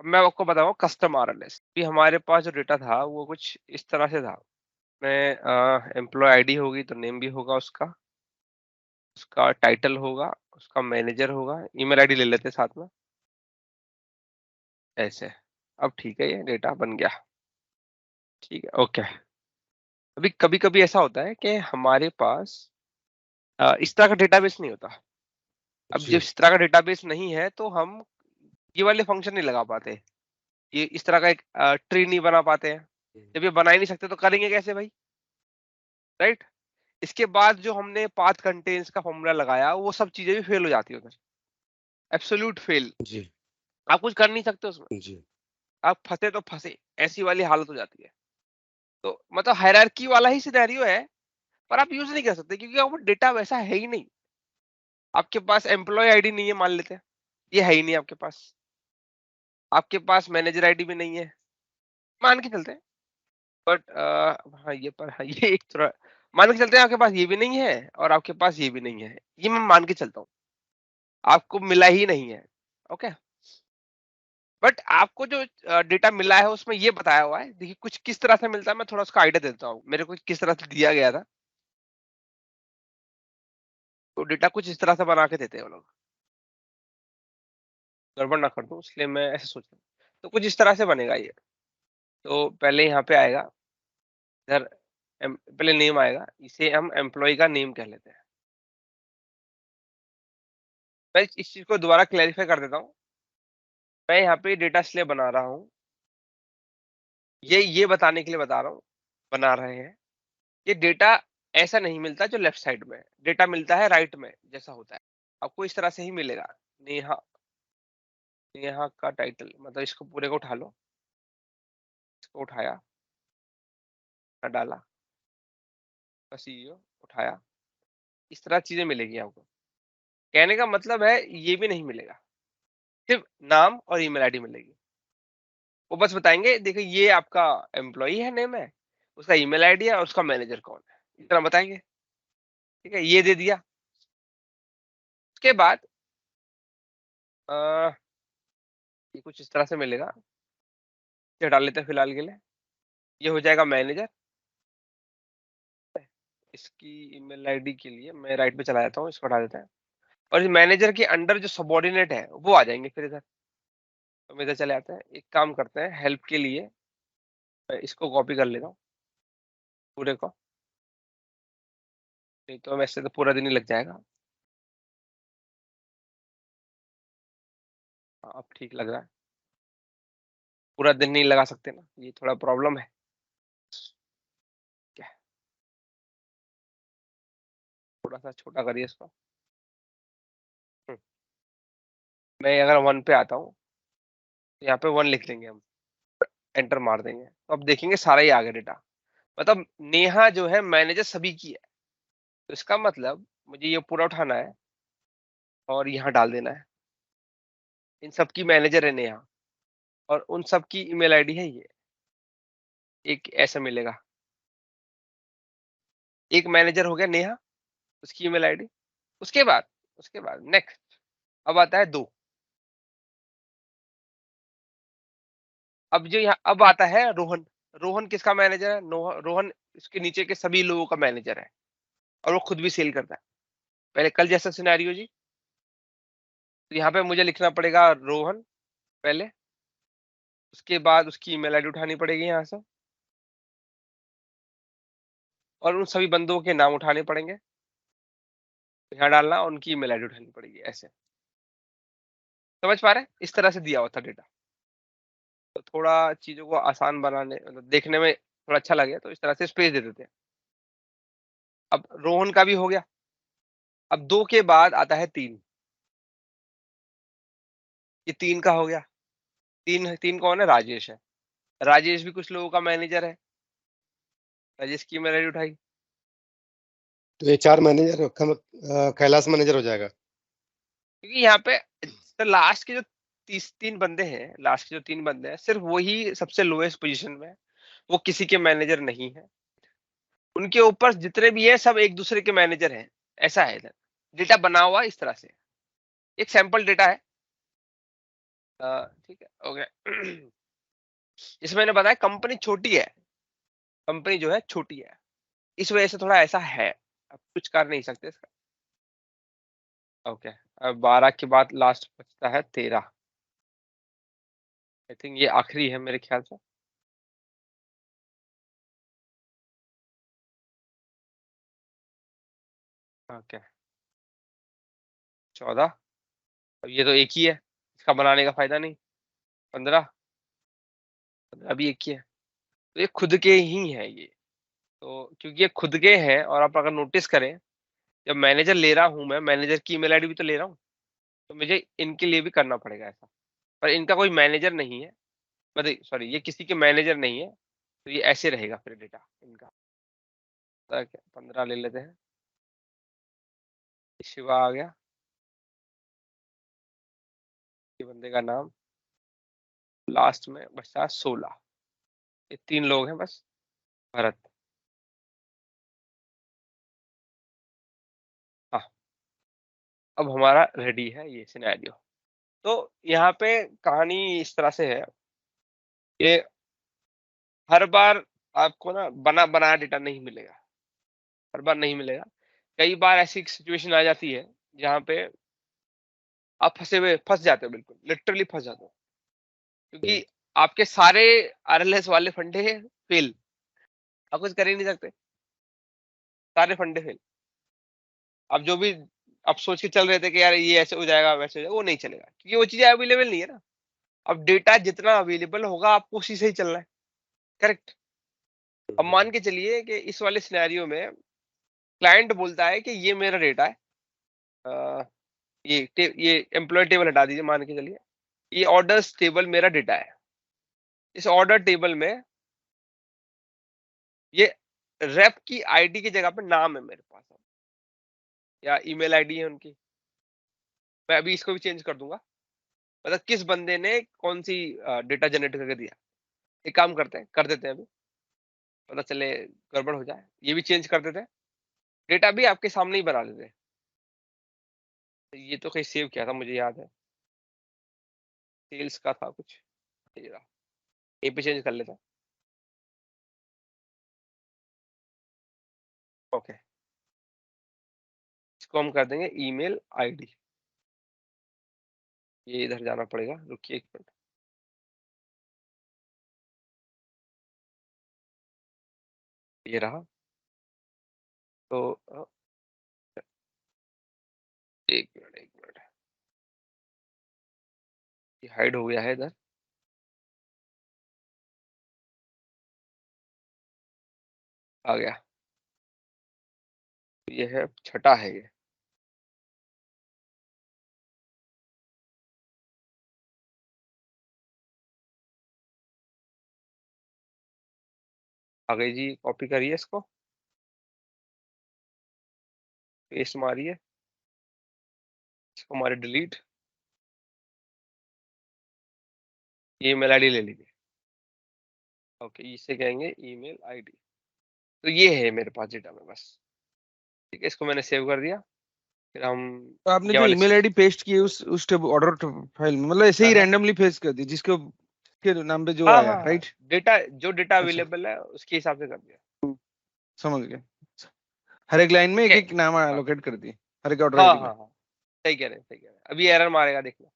अब मैं आपको बताऊँ कस्टम आरएलएस कि हमारे पास जो डेटा था वो कुछ इस तरह से था। मैं एम्प्लॉय आईडी होगी तो नेम भी होगा उसका टाइटल होगा, उसका मैनेजर होगा, ईमेल आईडी ले लेते हैं साथ में। ऐसे। अब ठीक है, ये डेटा बन गया। ठीक है, ओके। अभी कभी-कभी ऐसा होता है कि हमारे पास इस तरह का डेटाबेस नहीं होता। अब जब जी। इस तरह का डेटाबेस नहीं है तो हम ये वाले फंक्शन नहीं लगा पाते। ये इस तरह का एक ट्री नहीं बना पाते हैं। जब ये बना ही नहीं सकते तो करेंगे कैसे भाई? राइट? इसके बाद जो हमने पाथ कंटेंट्स का फॉर्मूला लगाया वो सब चीजें भी फेल हो जाती है उधर। Absolute fail. जी। आप कुछ कर नहीं सकते उसमें। जी। आप फंसे तो फंसे, ऐसी वाली हालत हो जाती है। तो मतलब हायरार्की वाला ही सिनेरियो है, पर आप यूज नहीं कर सकते क्योंकि वो डेटा वैसा है ही नहीं। आपके पास एम्प्लॉय आईडी नहीं है मान लेते हैं, ये है ही नहीं आपके पास। आपके पास मैनेजर आईडी भी नहीं है, मान के चलते हैं। बट हाँ ये पर हाँ, ये एक थोड़ा मान के चलते हैं आपके पास ये भी नहीं है और आपके पास ये भी नहीं है, ये मैं मान के चलता हूँ। आपको मिला ही नहीं है, ओके। बट आपको जो डेटा मिला है उसमें ये बताया हुआ है, देखिए कुछ किस तरह से मिलता है, मैं थोड़ा उसका आइडिया देता हूँ मेरे को किस तरह से दिया गया था। तो डेटा कुछ इस तरह से बना के देते हैं वो लोग, गड़बड़ ना कर दूं इसलिए मैं ऐसे सोच रहा हूँ। तो कुछ इस तरह से बनेगा ये। तो पहले यहाँ पे आएगा इधर, पहले नेम आएगा, इसे हम एम्प्लॉय का नेम कह लेते हैं। मैं इस चीज को दोबारा क्लैरिफाई कर देता हूँ। मैं यहाँ पे डेटा इसलिए बना रहा हूँ, ये बताने के लिए बता रहा हूँ, बना रहे हैं। ये डेटा ऐसा नहीं मिलता जो लेफ्ट साइड में है, डेटा मिलता है राइट में जैसा होता है। आपको इस तरह से ही मिलेगा। नेहा, नेहा का टाइटल मतलब इसको पूरे को उठा लो, इसको उठाया, डाला, सीईओ उठाया, इस तरह चीजें मिलेगी आपको। कहने का मतलब है ये भी नहीं मिलेगा, सिर्फ नाम और ईमेल आईडी मिलेगी। वो बस बताएंगे देखिए ये आपका एम्प्लॉई है, नेम है, उसका ईमेल आईडी है और उसका मैनेजर कौन है, इतना बताएंगे। ठीक है, ये दे दिया। उसके बाद आ, ये कुछ इस तरह से मिलेगा, ये डाल लेते हैं फिलहाल के लिए। ये हो जाएगा मैनेजर। इसकी ईमेल आईडी के लिए मैं राइट पे चला जाता हूँ, इसको हटा देते हैं। और इस मैनेजर के अंडर जो सबॉर्डिनेट है वो आ जाएंगे फिर इधर। तो हम इधर चले आते हैं, एक काम करते हैं हेल्प के लिए, मैं इसको कॉपी कर लेता हूँ पूरे को, नहीं तो वैसे तो पूरा दिन ही लग जाएगा। हाँ, अब ठीक लग रहा है। पूरा दिन नहीं लगा सकते ना, ये थोड़ा प्रॉब्लम है। क्या है? थोड़ा सा छोटा करिए इसको। हम्म, मैं अगर 1 पे आता हूँ तो यहाँ पे 1 लिख देंगे हम, एंटर मार देंगे तो अब देखेंगे सारा ही आ गया डेटा। मतलब नेहा जो है मैनेजर सभी की है, तो इसका मतलब मुझे ये पूरा उठाना है और यहाँ डाल देना है। इन सब की मैनेजर है नेहा और उन सब की ईमेल आईडी है ये, एक ऐसा मिलेगा। एक मैनेजर हो गया नेहा, उसकी ईमेल आईडी। उसके बाद नेक्स्ट अब आता है 2। अब जो यहाँ अब आता है रोहन। रोहन किसका मैनेजर है? रोहन इसके नीचे के सभी लोगों का मैनेजर है और वो खुद भी सेल करता है। पहले कल जैसा सिनेरियो जी, तो यहाँ पे मुझे लिखना पड़ेगा रोहन पहले, उसके बाद उसकी ईमेल आईडी उठानी पड़ेगी यहाँ से और उन सभी बंदों के नाम उठाने पड़ेंगे, यहाँ डालना, उनकी ईमेल आईडी उठानी पड़ेगी। ऐसे समझ पा रहे हैं? इस तरह से दिया हुआ था डेटा। तो थोड़ा चीजों को आसान बनाने मतलब देखने में थोड़ा अच्छा लगे तो इस तरह से स्पेस दे देते हैं। अब रोहन का भी हो गया। अब 2 के बाद आता है 3। ये 3 का हो गया। 3 कौन है? राजेश है। राजेश भी कुछ लोगों का मैनेजर है। राजेश की ईमेल आईडी उठाई। तो ये 4 मैनेजर कैलाश मैनेजर हो जाएगा। क्योंकि यहाँ पे लास्ट के जो 3 बंदे हैं, लास्ट के जो 3 बंदे हैं सिर्फ वही सबसे लोएस्ट पोजीशन में है, वो किसी के मैनेजर नहीं है। उनके ऊपर जितने भी है सब एक दूसरे के मैनेजर हैं। ऐसा है इधर डेटा बना हुआ इस तरह से। एक सैंपल डेटा है, ठीक है, ओके। इसमें मैंने बताया कंपनी छोटी है, कंपनी जो है छोटी है, इस वजह से थोड़ा ऐसा है, अब कुछ कर नहीं सकते इसका। ओके, अब 12 के बाद लास्ट बचता है 13। आई थिंक ये आखिरी है मेरे ख्याल से। ओके, 14। अब ये तो एक ही है, इसका बनाने का फायदा नहीं। 15, 15 भी एक ही है, तो ये खुद के ही है ये। तो क्योंकि ये खुद के हैं, और आप अगर नोटिस करें, जब मैनेजर ले रहा हूँ मैं, मैनेजर की ईमेल आईडी भी तो ले रहा हूँ, तो मुझे इनके लिए भी करना पड़ेगा ऐसा। पर इनका कोई मैनेजर नहीं है, मतलब सॉरी, ये किसी के मैनेजर नहीं है, तो ये ऐसे रहेगा फिर डेटा इनका। 15 ले लेते हैं, शिवा आ गया, ये बंदे का नाम, लास्ट में बचा 16। ये 3 लोग हैं बस, भरत। हाँ, अब हमारा रेडी है ये सिनेरियो। तो यहाँ पे कहानी इस तरह से है कि हर बार आपको ना बना बनाया डेटा नहीं मिलेगा, हर बार नहीं मिलेगा। कई बार ऐसी सिचुएशन आ जाती है जहाँ पे आप फंस जाते हो, बिल्कुल लिटरली फंस जाते हो, क्योंकि आपके सारे आरएलएस वाले फंडे फेल, आप कुछ कर ही नहीं सकते, सारे फंडे फेल। आप जो भी आप सोच के चल रहे थे कि यार ये ऐसे हो जाएगा वैसे हो जाएगा, वो नहीं चलेगा, क्योंकि वो चीजें अवेलेबल नहीं है ना। अब डेटा जितना अवेलेबल होगा आपको उसी से ही चलना है, करेक्ट। अब मान के चलिए कि इस वाले सिनेरियो में क्लाइंट बोलता है कि ये मेरा डेटा है, अ, ये एम्प्लॉय टेबल हटा दीजिए, मान के चलिए ये ऑर्डर्स टेबल मेरा डेटा है। इस ऑर्डर टेबल में ये रेप की आईडी की जगह पे नाम है मेरे पास, या ईमेल आईडी है उनकी। मैं अभी इसको भी चेंज कर दूंगा, मतलब किस बंदे ने कौन सी डेटा जनरेट करके दिया। एक काम करते हैं, कर देते हैं अभी, पता चले गड़बड़ हो जाए, ये भी चेंज कर देते हैं, डेटा भी आपके सामने ही बना देते हैं। ये तो कहीं सेव किया था मुझे याद है, सेल्स का था कुछ, ये रहा। ये पे चेंज कर लेते हैं। ओके, इसको हम कर देंगे ईमेल आईडी। ये इधर जाना पड़ेगा, रुकिए एक मिनट। ये रहा, तो एक मिनट एक मिनट, ये हाइड हो गया है इधर, आ गया। ये है, छठा है ये। आ गई जी, कॉपी करिए इसको, पेस्ट मारिए, इसको मारे डिलीट, ये ईमेल आईडी ले लीजिए। ओके, इसे कहेंगे ईमेल आईडी। तो ये है मेरे पास डेटा में बस, ठीक है, इसको मैंने सेव कर दिया। फिर हम तो आपने ये जो वाले ईमेल आईडी पेस्ट की है उस ऑर्डर फाइल में, मतलब ऐसे ही हाँ रैंडमली पेस्ट कर दी जिसके के नाम पे जो हाँ आया, हाँ, राइट? डेटा जो डेटा अच्छा, अवेलेबल है उसके हिसाब से कर दिया। समझ गया। हर एक लाइन में एक ठीक एक नाम है, एलोकेट कर दी, हर एक ऑर्डर हाँ आईडी हाँ में। हाँ, सही कह रहे हैं, सही कह रहे हैं। अभी एरर मारेगा देखना,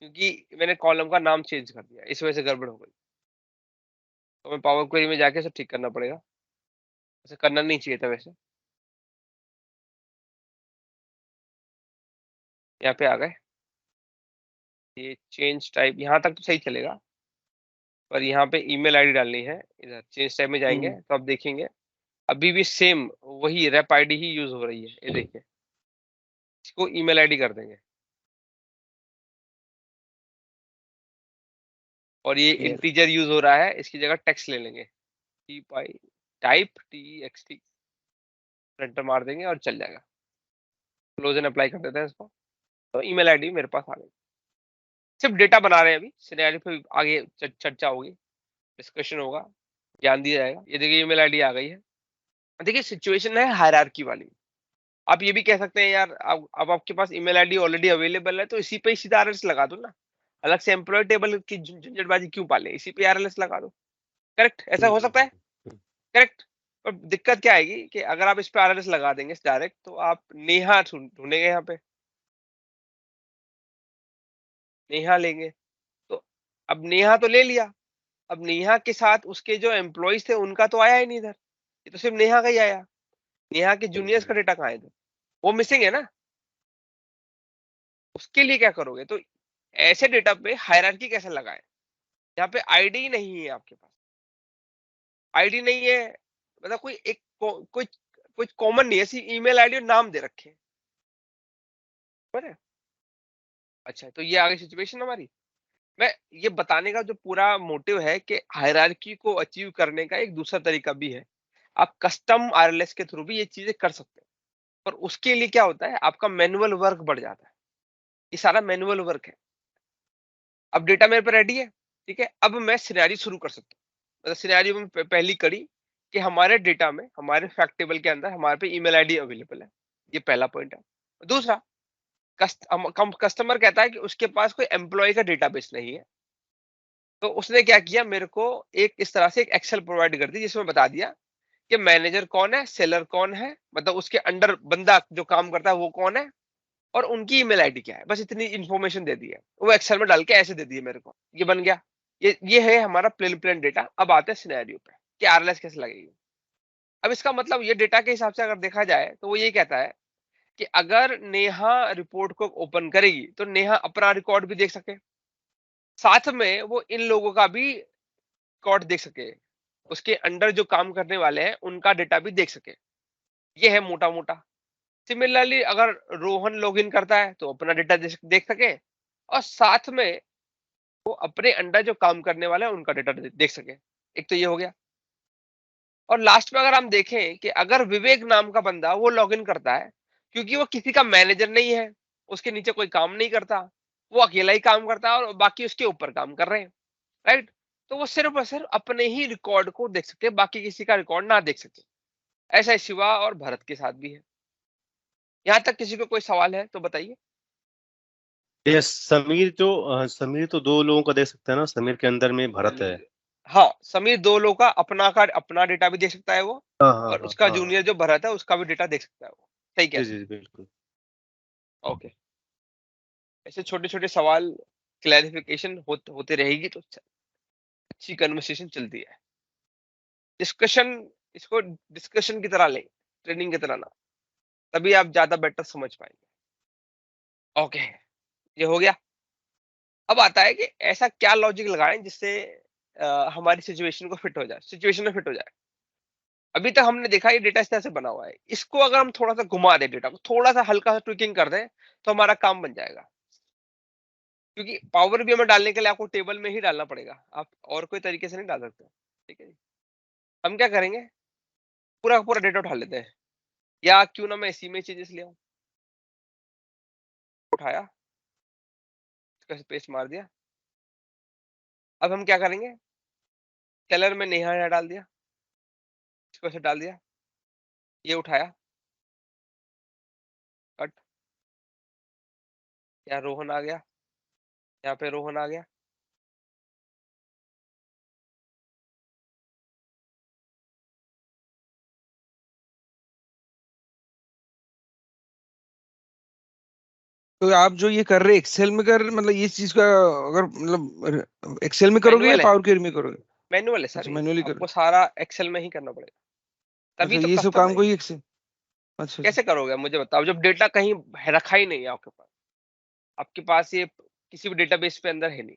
क्योंकि मैंने कॉलम का नाम चेंज कर दिया, इस वजह से गड़बड़ हो गई। तो मैं पावर क्वेरी में जाके सब ठीक करना पड़ेगा, ऐसे करना नहीं चाहिए था वैसे। यहाँ पे आ गए, ये चेंज टाइप यहाँ तक तो सही चलेगा, पर यहाँ पे ईमेल आईडी डालनी है। इधर चेंज टाइप में जाएंगे तो आप देखेंगे अभी भी सेम वही रेप आईडी ही यूज हो रही है। ये देखिए, इसको ईमेल आईडी कर देंगे, और ये इंटीजर यूज हो रहा है, इसकी जगह टेक्स्ट ले लेंगे, T pi type TXT, enter मार देंगे और चल जाएगा। क्लोज एंड अप्लाई कर देते हैं इसको, तो ईमेल आईडी मेरे पास आ गई। सिर्फ डेटा बना रहे हैं अभी, सिनेरियो पे आगे चर्चा होगी, डिस्कशन होगा, ज्ञान दिया जाएगा। ये देखिए ईमेल आईडी आ गई है। देखिए सिचुएशन है हायरार्की वाली। आप ये भी कह सकते हैं यार, अब आपके पास ईमेल आईडी ऑलरेडी अवेलेबल है, तो इसी पे ही सीधा आरएस लगा दो ना, अलग से एम्प्लॉय टेबल की झंझटबाजी क्यों पाले, इसी पे आरएलएस लगा दो। करेक्ट, ऐसा हो सकता है। करेक्ट। पर दिक्कत क्या आएगी कि अगर आप इस पे आरएलएस लगा देंगे डायरेक्ट, तो आप नेहा ढूंढेंगे, यहाँ पे नेहा लेंगे। तो अब नेहा तो ले लिया, अब नेहा के साथ उसके जो एम्प्लॉयज थे उनका तो आया ही नहीं इधर, ये तो सिर्फ नेहा का ही आया। नेहा के जूनियर्स का डेटा कहाँ है इधर, वो मिसिंग है ना। उसके लिए क्या करोगे, तो ऐसे डेटा पे हायरार्की कैसे लगाए, यहाँ पे आईडी नहीं है आपके पास, आईडी नहीं है, मतलब कोई एक कोई कुछ कॉमन नहीं है, सिर्फ ईमेल आईडी और नाम दे रखे हैं। समझ रहे? अच्छा, तो ये आगे सिचुएशन हमारी। मैं ये बताने का जो पूरा मोटिव है कि हायरार्की को अचीव करने का एक दूसरा तरीका भी है, आप कस्टम आरएलएस के थ्रू भी ये चीजें कर सकते हैं। पर उसके लिए क्या होता है, आपका मैनुअल वर्क बढ़ जाता है, ये सारा मैनुअल वर्क है। अब डेटा मेरे पे रेडी है, ठीक है, अब मैं सिनेरियो शुरू कर सकता हूँ। मतलब सिनेरियो में पहली कड़ी कि हमारे डेटा में, हमारे फैक्ट टेबल के अंदर हमारे पे ईमेल आईडी अवेलेबल है, ये पहला पॉइंट है। दूसरा, कस्टमर कहता है कि उसके पास कोई एम्प्लॉय का डेटाबेस नहीं है, तो उसने क्या किया, मेरे को एक इस तरह से एक एक्सेल प्रोवाइड कर दी जिसमें बता दिया कि मैनेजर कौन है, सेलर कौन है, मतलब उसके अंडर बंदा जो काम करता है वो कौन है, और उनकी ईमेल आईडी क्या है, बस इतनी इन्फॉर्मेशन दे दी है। वो एक्सेल में डाल के ऐसे दे दिए मेरे को, ये बन गया। ये है हमारा प्लेन डेटा। अब आते हैं सिनेरियो पे कि आरएलएस कैसे लगेगी। अब इसका मतलब ये डेटा के हिसाब से अगर देखा जाए तो वो ये कहता है कि अगर नेहा रिपोर्ट को ओपन करेगी तो नेहा अपना रिकॉर्ड भी देख सके, साथ में वो इन लोगों का भी रिकॉर्ड देख सके, उसके अंडर जो काम करने वाले हैं उनका डेटा भी देख सके। ये है मोटा मोटा। सिमिलरली अगर रोहन लॉगिन करता है तो अपना डेटा देख सके, और साथ में वो अपने अंडर जो काम करने वाले हैं उनका डेटा देख सके। एक तो ये हो गया। और लास्ट में अगर हम देखें कि अगर विवेक नाम का बंदा वो लॉगिन करता है, क्योंकि वो किसी का मैनेजर नहीं है, उसके नीचे कोई काम नहीं करता, वो अकेला ही काम करता है और बाकी उसके ऊपर काम कर रहे हैं, राइट, तो वो सिर्फ और सिर्फ अपने ही रिकॉर्ड को देख सकते हैं, बाकी किसी का रिकॉर्ड ना देख सके। ऐसा शिवा और भरत के साथ भी है। यहाँ तक किसी को कोई सवाल है तो बताइए। ये समीर तो दो लोगों का देख सकता है ना, समीर के अंदर में भरत है। हाँ, समीर दो लोग का अपना डेटा भी देख सकता है वो, हाँ हाँ और हाँ उसका हाँ। जूनियर जो भरत है उसका भी डेटा देख सकता है वो। सही कह जी रहे जी हैं। जी, बिल्कुल। ओके, ऐसे छोटे छोटे सवाल क्लैरिफिकेशन होते रहेगी तो अच्छी कन्वर्सेशन चलती है। डिस्कशन, इसको डिस्कशन की तरह लें, ट्रेनिंग की तरह ना, तभी आप ज्यादा बेटर समझ पाएंगे। ओके, ये हो गया। अब आता है कि ऐसा क्या लॉजिक लगाएं जिससे हमारी सिचुएशन को फिट हो जाए, सिचुएशन में फिट हो जाए। अभी तक हमने देखा ये डेटा इस तरह से बना हुआ है, इसको अगर हम थोड़ा सा घुमा दें, डेटा को थोड़ा सा हल्का सा ट्विकिंग कर दें तो हमारा काम बन जाएगा। क्योंकि पावर बीआई में डालने के लिए आपको टेबल में ही डालना पड़ेगा, आप और कोई तरीके से नहीं डाल सकते। ठीक है जी, हम क्या करेंगे, पूरा का पूरा डेटा उठा लेते हैं, या क्यों ना मैं इसी में चेंजेस ले आऊं। उठाया, इसका स्पेस मार दिया। अब हम क्या करेंगे, कलर में नेहा यहाँ डाल दिया, इसको ऐसे डाल दिया, ये उठाया, कट, यहाँ रोहन आ गया, यहाँ पे रोहन आ गया। तो आप जो ये कर रहे एक्सेल में कर, मतलब ये चीज का अगर मतलब एक्सेल में करोगे या मैनुअल है, पावर क्वेरी में करोगे? मैनुअल है सर, अच्छा, ये मैनुअली आपको करोगे। सारा एक्सेल में ही करना पड़ेगा, तभी अच्छा, तो ये सब कस्टम काम को आएगी। ही एक्सेल। अच्छा अच्छा। कैसे करोगे मुझे बताओ, जब डेटा कहीं रखा ही नहीं है आपके पास, आपके पास ये किसी भी डेटाबेस पे अंदर है नहीं,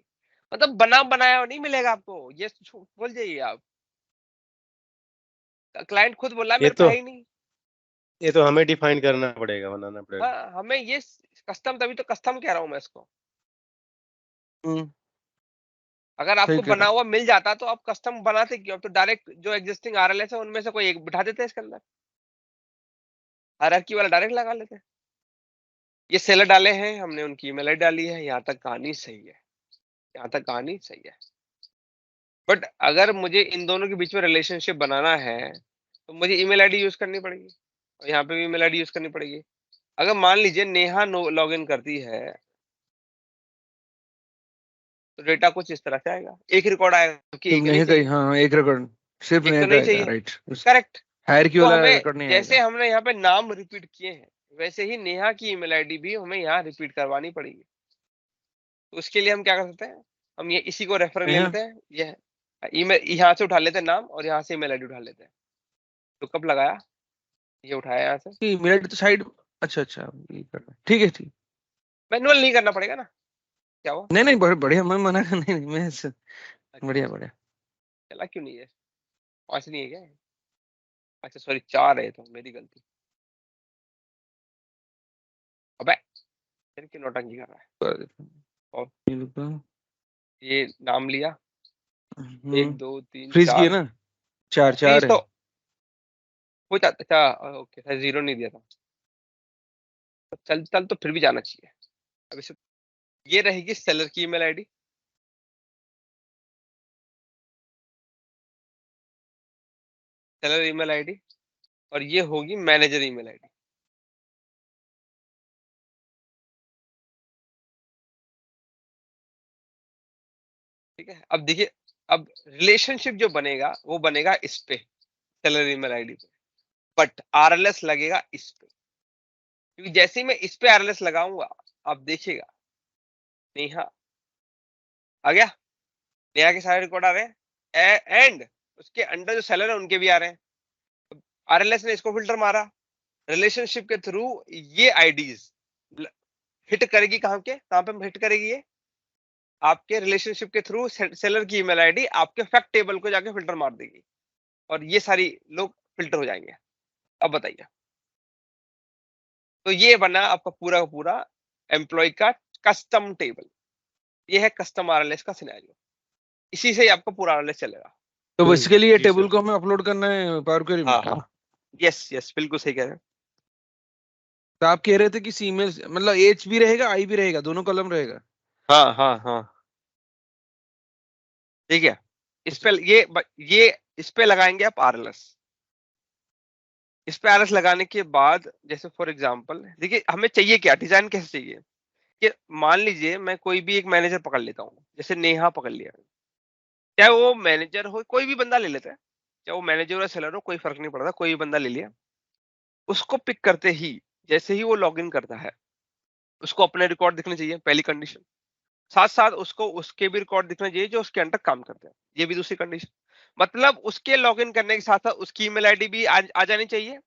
मतलब बना बनाया नहीं मिलेगा आपको, ये बोल जाइए आप, क्लाइंट खुद बोला है ये मेरे पे तो है ही नहीं। ये तो हमें डिफाइन करना पड़ेगा, बनाना पड़ेगा। हाँ, हमें ये कस्टम, तभी तो कस्टम कह रहा हूँ मैं इसको। हम्म। अगर सही आपको कह बना रहे हुआ मिल जाता तो आप कस्टम बनाते क्यों, आप तो डायरेक्ट जो एग्जिस्टिंग आरएलएस है उनमें से कोई एक बिठा देते इसके अंदर, हायरार्की वाला डायरेक्ट लगा लेते। ये सेलर डाले हैं हमने, उनकी ईमेल आईडी डाली है, यहाँ तक कहानी सही है, यहाँ तक कहानी सही है। बट अगर मुझे इन दोनों के बीच में रिलेशनशिप बनाना है तो मुझे ईमेल आईडी यूज करनी पड़ेगी, और यहाँ पे भी ईमेल आईडी यूज करनी पड़ेगी। अगर मान लीजिए नेहा लॉग इन करती है, तो डेटा कुछ इस तरह से आएगा, एक रिकॉर्ड आएगा क्योंकि सिर्फ एक नहीं नेहा का ही, चाहिए, हाँ एक रिकॉर्ड सिर्फ एक नेहा तो का नहीं आएगा, चाहिए। राइट। करेक्ट। हायरार्की तो वाला हमें रिकॉर्ड नहीं जैसे आएगा। हमने यहाँ पे नाम रिपीट किए हैं, वैसे ही नेहा की ईमेल आईडी भी हमें यहाँ रिपीट करवानी पड़ेगी। तो उसके लिए हम क्या कर सकते हैं, हम ये इसी को रेफर ले नेहा लेते हैं, ये ईमेल यहाँ से उठा लेते हैं नाम, और यहाँ से ईमेल आईडी उठा लेते हैं। तो कब लगाया, ये उठाया यहाँ से, की ईमेल आईडी तो साइड, अच्छा अच्छा ये करना, ठीक है ठीक। मैनुअल नहीं करना पड़ेगा ना, क्या हुआ? नहीं नहीं बढ़िया, मैं मना कर नहीं नहीं, मैं अच्छा, बढ़िया बढ़िया। चला क्यों नहीं है, 5 नहीं है क्या? अच्छा सॉरी 4 है, तो मेरी गलती। अबे फिर क्यों नौटंकी कर रहा है? और ये नाम लिया, 1 2 3 फ्रीज किए 4, ना, चार प्लीज चार तो है। हो जाता, अच्छा ओके सर, 0 नहीं दिया था, तो चल चल तो फिर भी जाना चाहिए। अब इसे, ये रहेगी सेलर की email ID, seller email ID, और ये होगी मैनेजर ईमेल आईडी। ठीक है, अब देखिए, अब रिलेशनशिप जो बनेगा वो बनेगा इस पे, सेलर ईमेल आईडी पे, बट आरएलएस लगेगा इस पे, क्योंकि जैसे ही मैं इस पे आरएलएस लगाऊंगा, आप देखिएगा नेहा आ गया, नेहा के सारे रिकॉर्ड आ रहे हैं, एंड उसके अंडर जो सेलर है उनके भी आ रहे हैं। आरएलएस ने इसको फिल्टर मारा, रिलेशनशिप के थ्रू ये आईडीज हिट करेगी, कहां पे हिट करेगी, ये आपके रिलेशनशिप के थ्रू सेलर की ईमेल आईडी आपके फैक्ट टेबल को जाके फिल्टर मार देगी, और ये सारी लोग फिल्टर हो जाएंगे। अब बताइए, तो ये बना आपका पूरा का पूरा एम्प्लॉय का कस्टम टेबल, ये है कस्टम आरएलएस का सिनेरियो, इसी से ही आपका पूरा आरएलएस चलेगा। तो बेसिकली ये जी टेबल सर। को हमें अपलोड करना है पावर क्वेरी में। हाँ यस यस, बिल्कुल सही कह रहे हैं। तो आप कह रहे थे कि ईमेल मतलब एच भी रहेगा आई भी रहेगा, दोनों कॉलम रहेगा। हाँ हाँ हाँ, ठीक है, इस अच्छा पे ये इस पे लगाएंगे आप आरएलएस। इस पे आरएलएस लगाने के बाद, जैसे फॉर एग्जांपल देखिए हमें चाहिए क्या, डिजाइन कैसे चाहिए, कि मान लीजिए मैं कोई भी एक मैनेजर पकड़ लेता हूँ, जैसे नेहा पकड़ लिया, चाहे वो मैनेजर हो, कोई भी बंदा ले लेता है, चाहे वो मैनेजर या सेलर हो, कोई फर्क नहीं पड़ता, कोई भी बंदा ले लिया। उसको पिक करते ही, जैसे ही वो लॉगिन करता है, उसको अपने रिकॉर्ड दिखने चाहिए, पहली कंडीशन। साथ साथ उसको उसके भी रिकॉर्ड दिखने चाहिए जो उसके अंडर काम करते हैं, ये भी दूसरी कंडीशन। मतलब उसके लॉगिन करने के साथ साथ उसकी ईमेल आईडी भी आ जानी चाहिए,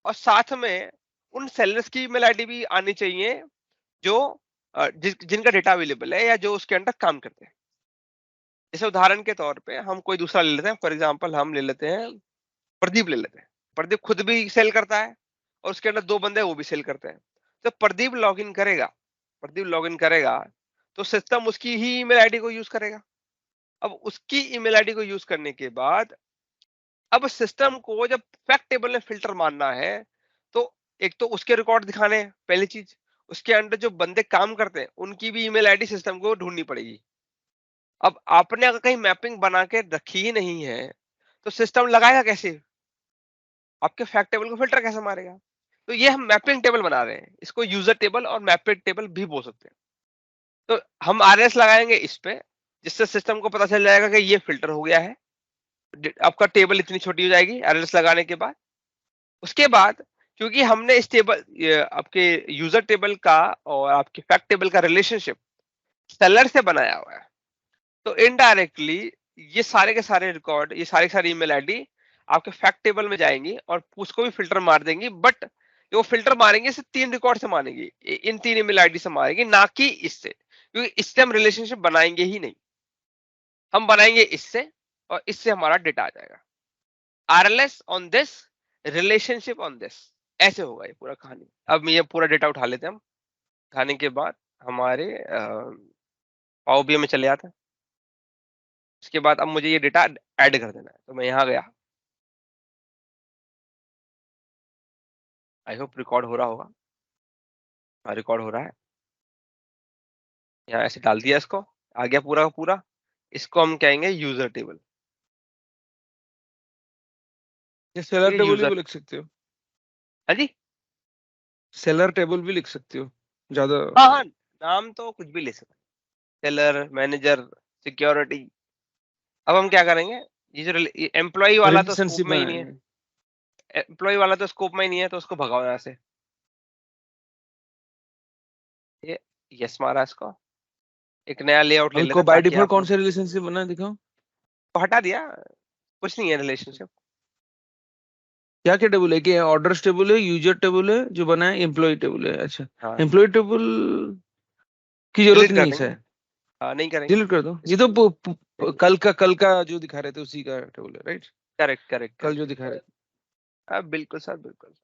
और साथ में उन सेलर्स की ईमेल आईडी भी आनी चाहिए जो जिनका डेटा अवेलेबल है या जो उसके अंडर काम करते हैं। जैसे उदाहरण के तौर पे हम कोई दूसरा ले लेते हैं, फॉर एग्जांपल हम ले लेते हैं प्रदीप ले लेते हैं। प्रदीप खुद भी सेल करता है, और उसके अंदर 2 बंदे वो भी सेल करते हैं। तो प्रदीप लॉगिन करेगा, प्रदीप लॉगिन करेगा तो सिस्टम उसकी ही ईमेल आईडी को यूज करेगा। अब उसकी ईमेल आईडी को यूज करने के बाद, अब सिस्टम को जब फैक्ट टेबल में फिल्टर मारना है, तो एक तो उसके रिकॉर्ड दिखाने हैं, पहली चीज। उसके अंदर जो बंदे काम करते हैं उनकी भी ईमेल आईडी सिस्टम को ढूंढनी पड़ेगी। अब आपने अगर कहीं मैपिंग बना के रखी ही नहीं है, तो सिस्टम लगाएगा कैसे, आपके फैक्ट टेबल को फिल्टर कैसे मारेगा? तो ये हम मैपिंग टेबल बना रहे हैं, इसको यूजर टेबल और मैपिंग टेबल भी बोल सकते हैं। तो हम आरएस लगाएंगे इस पे, जिससे सिस्टम को पता चल जाएगा कि ये फिल्टर हो गया है, आपका टेबल इतनी छोटी हो जाएगी आरएस लगाने के बाद। उसके बाद क्योंकि हमने इस टेबल आपके यूजर टेबल का और आपके फैक्ट टेबल का रिलेशनशिप सेलर से बनाया हुआ है, तो इनडायरेक्टली ये सारे के सारे रिकॉर्ड, ये सारी सारी ईमेल आईडी आपके फैक्ट टेबल में जाएंगी और उसको भी फिल्टर मार देंगी। बट वो फिल्टर मारेंगे सिर्फ 3 रिकॉर्ड से मारेंगी, इन 3 ईमेल आईडी से मारेंगे, ना कि इससे, क्योंकि इससे हम रिलेशनशिप बनाएंगे ही नहीं। हम बनाएंगे इससे, और इससे हमारा डेटा आ जाएगा। RLS on this, relationship on this, ऐसे होगा ये पूरा कहानी। अब ये पूरा डेटा उठा लेते हैं हम, उठाने के बाद हमारे पावर बीआई में चले जाते हैं। उसके बाद अब मुझे ये डेटा ऐड कर देना है, तो मैं यहाँ गया, आई होप रिकॉर्ड हो रहा होगा। हाँ रिकॉर्ड हो रहा है, यहाँ ऐसे डाल दिया, इसको आ गया पूरा का पूरा। इसको हम कहेंगे यूजर टेबल। ये सेलर टेबल भी यूजर, लिख सकते हो, हाँ जी, सेलर टेबल भी लिख सकते हो ज्यादा। हाँ हाँ, नाम तो कुछ भी ले सकते, सेलर मैनेजर सिक्योरिटी। अब हम क्या करेंगे, ये जो एम्प्लॉय वाला तो रिलेशनशिप स्कोप में ही नहीं है, बनाएंगे। एम्प्लॉय वाला तो स्कोप में ही नहीं है, तो उसको भगाओ यहाँ से। ये यस मारा इसको, एक नया लेआउट ले अभी लेते को हैं बाय ताकि डिफॉल्ट आप कौन सा रिलेशनशिप बना है दिखाओ। हटा दिया, कुछ नहीं है रिलेशनशिप। क्या क्या टेबल है, कि ऑर्डर्स टेबल है, यूजर टेबल है जो बना है, एम्प्लॉय टेबल है। अच्छा, हाँ एम्प्लॉय टेबल की जरूरत डिलीट कर नहीं है देंगे, शायद, हाँ नहीं करेंगे। डिलीट कर दो। ये तो कल का जो दिखा रहे थे उसी का टेबल है, राइट? करेक्ट करेक्ट कल जो करेक्ट, दिखा रहे थे। हाँ बिल्कुल सर बिल्कुल।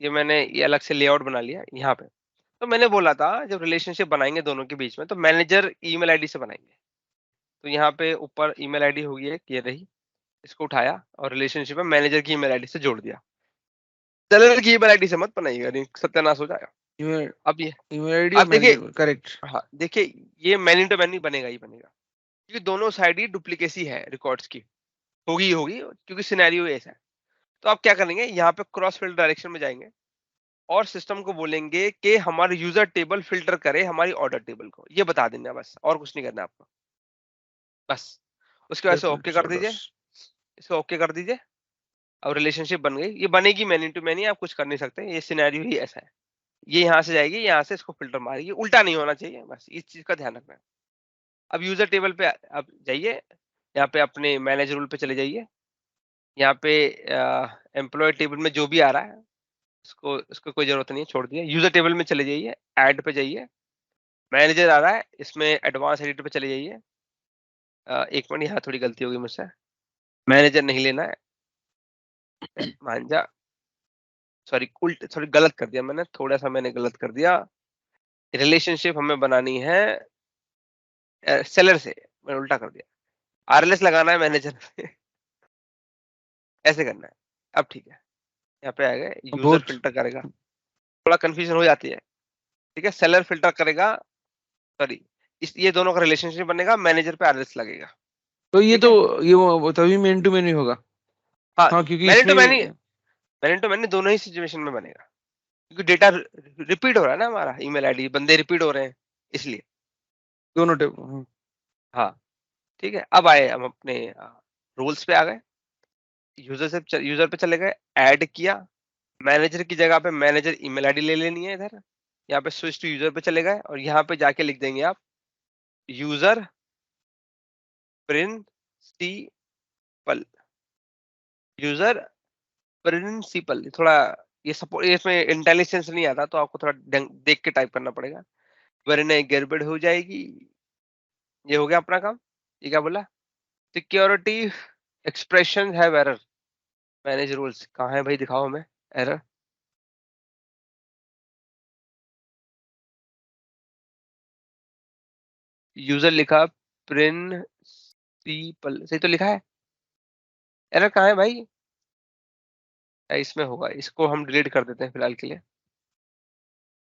ये मैंने ये अलग से लेआउट बना लिया यहाँ पे। तो मैंने बोला था जब रिलेशनशिप बनाएंगे दोनों के बीच में तो मैनेजर ईमेल आईडी से बनाएंगे। तो यहाँ पे ऊपर ईमेल आईडी होगी एक, ये रही, इसको उठाया और रिलेशनशिप में मैनेजर की ईमेल आईडी से जोड़ दिया। सेलर की ईमेल आईडी से मत बनाइएगा, नहीं सत्यानाश हो जाएगा। ईमेल अब ये, ईमेल आईडी और अब देखिए, मैनेजर, करेक्ट। हाँ देखिए, ये मैनी टू मैनी बनेगा ही बनेगा, क्योंकि दोनों साइड ही डुप्लीकेसी है रिकॉर्ड्स की, होगी ही होगी, क्योंकि सिनेरियो ऐसा है। तो आप क्या करेंगे, यहाँ पे क्रॉस फील्ड डायरेक्शन में जाएंगे और सिस्टम को बोलेंगे कि हमारे यूजर टेबल फिल्टर करे हमारी ऑर्डर टेबल को, ये बता देना बस, और कुछ नहीं करना आपको, बस। उसके बाद से ओके कर दीजिए, इसको ओके कर दीजिए। अब रिलेशनशिप बन गई, ये बनेगी मैनी टू मैनी, आप कुछ कर नहीं सकते, ये सिनेरियो ही ऐसा है। ये यहाँ से जाएगी, यहाँ से इसको फिल्टर मारेगी, उल्टा नहीं होना चाहिए, बस इस चीज का ध्यान रखना है। अब यूजर टेबल पे आप जाइए, यहाँ पे अपने मैनेज रूल पे चले जाइए, यहाँ पे एम्प्लॉय टेबल में जो भी आ रहा है इसको कोई जरूरत नहीं है, छोड़ दिए। यूजर टेबल में चले जाइए, ऐड पे जाइए, मैनेजर आ रहा है, इसमें एडवांस एडिट पे चले जाइए। एक मिनट, यहाँ थोड़ी गलती होगी मुझसे, मैनेजर नहीं लेना है, मान जा, सॉरी उल्ट, सॉरी गलत कर दिया मैंने, थोड़ा सा मैंने गलत कर दिया। रिलेशनशिप हमें बनानी है सेलर से, मैंने उल्टा कर दिया, आरएलएस लगाना है मैनेजर पे ऐसे करना है। अब ठीक है, यहाँ पे आएगा यूजर बहुत फिल्टर करेगा, थोड़ा कंफ्यूजन हो जाती है, ठीक है। सेलर फिल्टर करेगा, सॉरी ये दोनों का रिलेशनशिप बनेगा, मैनेजर पे आरएलएस लगेगा, तो ये ठीक तो है। ये वो तभी मेन टू मेन होगा। हाँ हाँ, क्योंकि मैंने तो इसमें मैंने दोनों ही सिचुएशन में बनेगा, क्योंकि डेटा रिपीट हो रहा है ना, हमारा ईमेल आईडी बंदे रिपीट हो रहे हैं इसलिए। दोनों टेबल। हाँ ठीक है, अब आए हम अपने रूल्स पे आ गए, यूजर पे चले गए, ऐड किया, मैनेजर की जगह पे मैनेजर ईमेल आईडी ले लेनी है इधर, यहाँ पे स्विच टू यूजर पे चले गए और यहाँ पे जाके लिख देंगे आप यूजर प्रिंसिपल, यूजर प्रिंसिपल। थोड़ा ये सपोर्ट, इसमें इंटेलिजेंस नहीं आता, तो आपको थोड़ा देख के टाइप करना पड़ेगा, वरना गड़बड़ हो जाएगी। ये हो गया अपना काम। ये क्या बोला, सिक्योरिटी एक्सप्रेशन है एरर, मैनेज रूल्स कहाँ है भाई, दिखाओ हमें एरर। यूजर लिखा प्रिंसिपल, सही तो लिखा है, एरर कहाँ है भाई, इसमें होगा, इसको हम डिलीट कर देते हैं फिलहाल के लिए,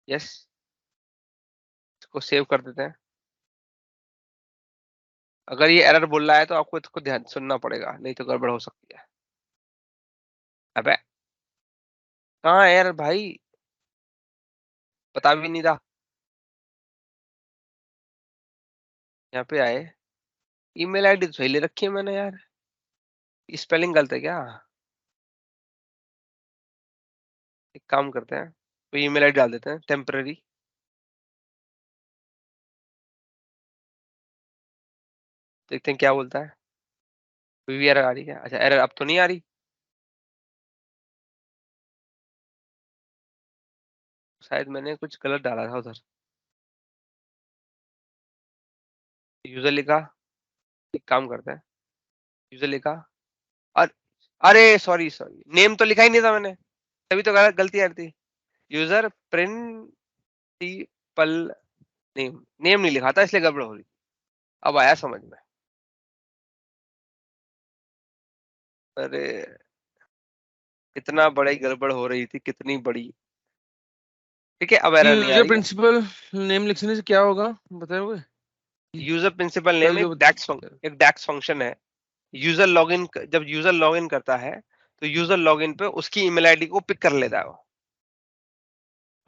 यस, इसको सेव कर देते हैं। अगर ये एरर बोल रहा है तो आपको इसको ध्यान सुनना पड़ेगा, नहीं तो गड़बड़ हो सकती है। अबे कहाँ है एरर भाई, बता भी नहीं रहा। यहाँ पे आए, ईमेल आईडी तो सही ले रखी है मैंने यार, स्पेलिंग गलत है क्या। एक काम करते हैं, तो ईमेल आईडी डाल देते हैं टेम्पररी, देखते हैं क्या बोलता है। कोई भी एरर आ रही है, अच्छा एरर अब तो नहीं आ रही, शायद मैंने कुछ गलत डाला था उधर। यूजर लिखा, एक काम करते हैं, यूजर लिखा, और अरे सॉरी सॉरी, नेम तो लिखा ही नहीं था मैंने, तभी तो गलती आ रही थी। यूजर प्रिंसिपल नेम, नेम नहीं लिखा था इसलिए गड़बड़ हो रही। अब आया समझ में, अरे इतना बड़ी गड़बड़ हो रही थी, कितनी बड़ी, ठीक है अब एरर नहीं आ यूजर रही है। प्रिंसिपल नेम लिखने से क्या होगा बताओगे? यूजर प्रिंसिपल कल नेम जो एक डैक्स फंक्शन है, यूजर लॉगिन, जब यूजर लॉगिन करता है तो यूजर लॉगिन पे उसकी ईमेल आईडी को पिक कर लेता है वो,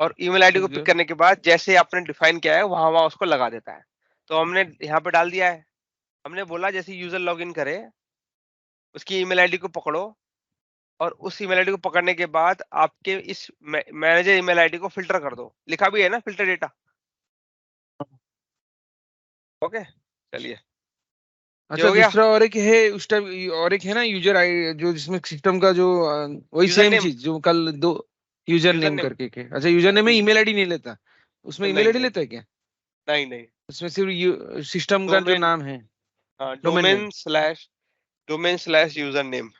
और ईमेल आईडी को समझ पिक गया। करने के बाद जैसे आपने डिफाइन किया है वहां वहां उसको लगा देता है। तो हमने यहाँ पे डाल दिया है, हमने बोला जैसे यूजर लॉगिन करे उसकी ईमेल आईडी को पकड़ो और उस ईमेल आईडी को पकड़ने के बाद आपके इस मैनेजर ईमेल आईडी को फिल्टर कर दो। लिखा भी है ना फिल्टर डेटा। ओके चलिए अच्छा हो गया। दूसरा और एक है उस टाइम, और एक है ना यूजर आई जो जिसमें सिस्टम का जो वही यूजर सेम नेम चीज जो कल दो यूजर यूजर नेम नेम करके के। अच्छा यूजर नेम में यूजर ईमेल आईडी नहीं लेता, उसमें ईमेल नहीं आईडी नहीं लेता है क्या? नहीं उसमें सिर्फ सिस्टम का जो डोमेन नाम है, हाँ domain name, domain slash user name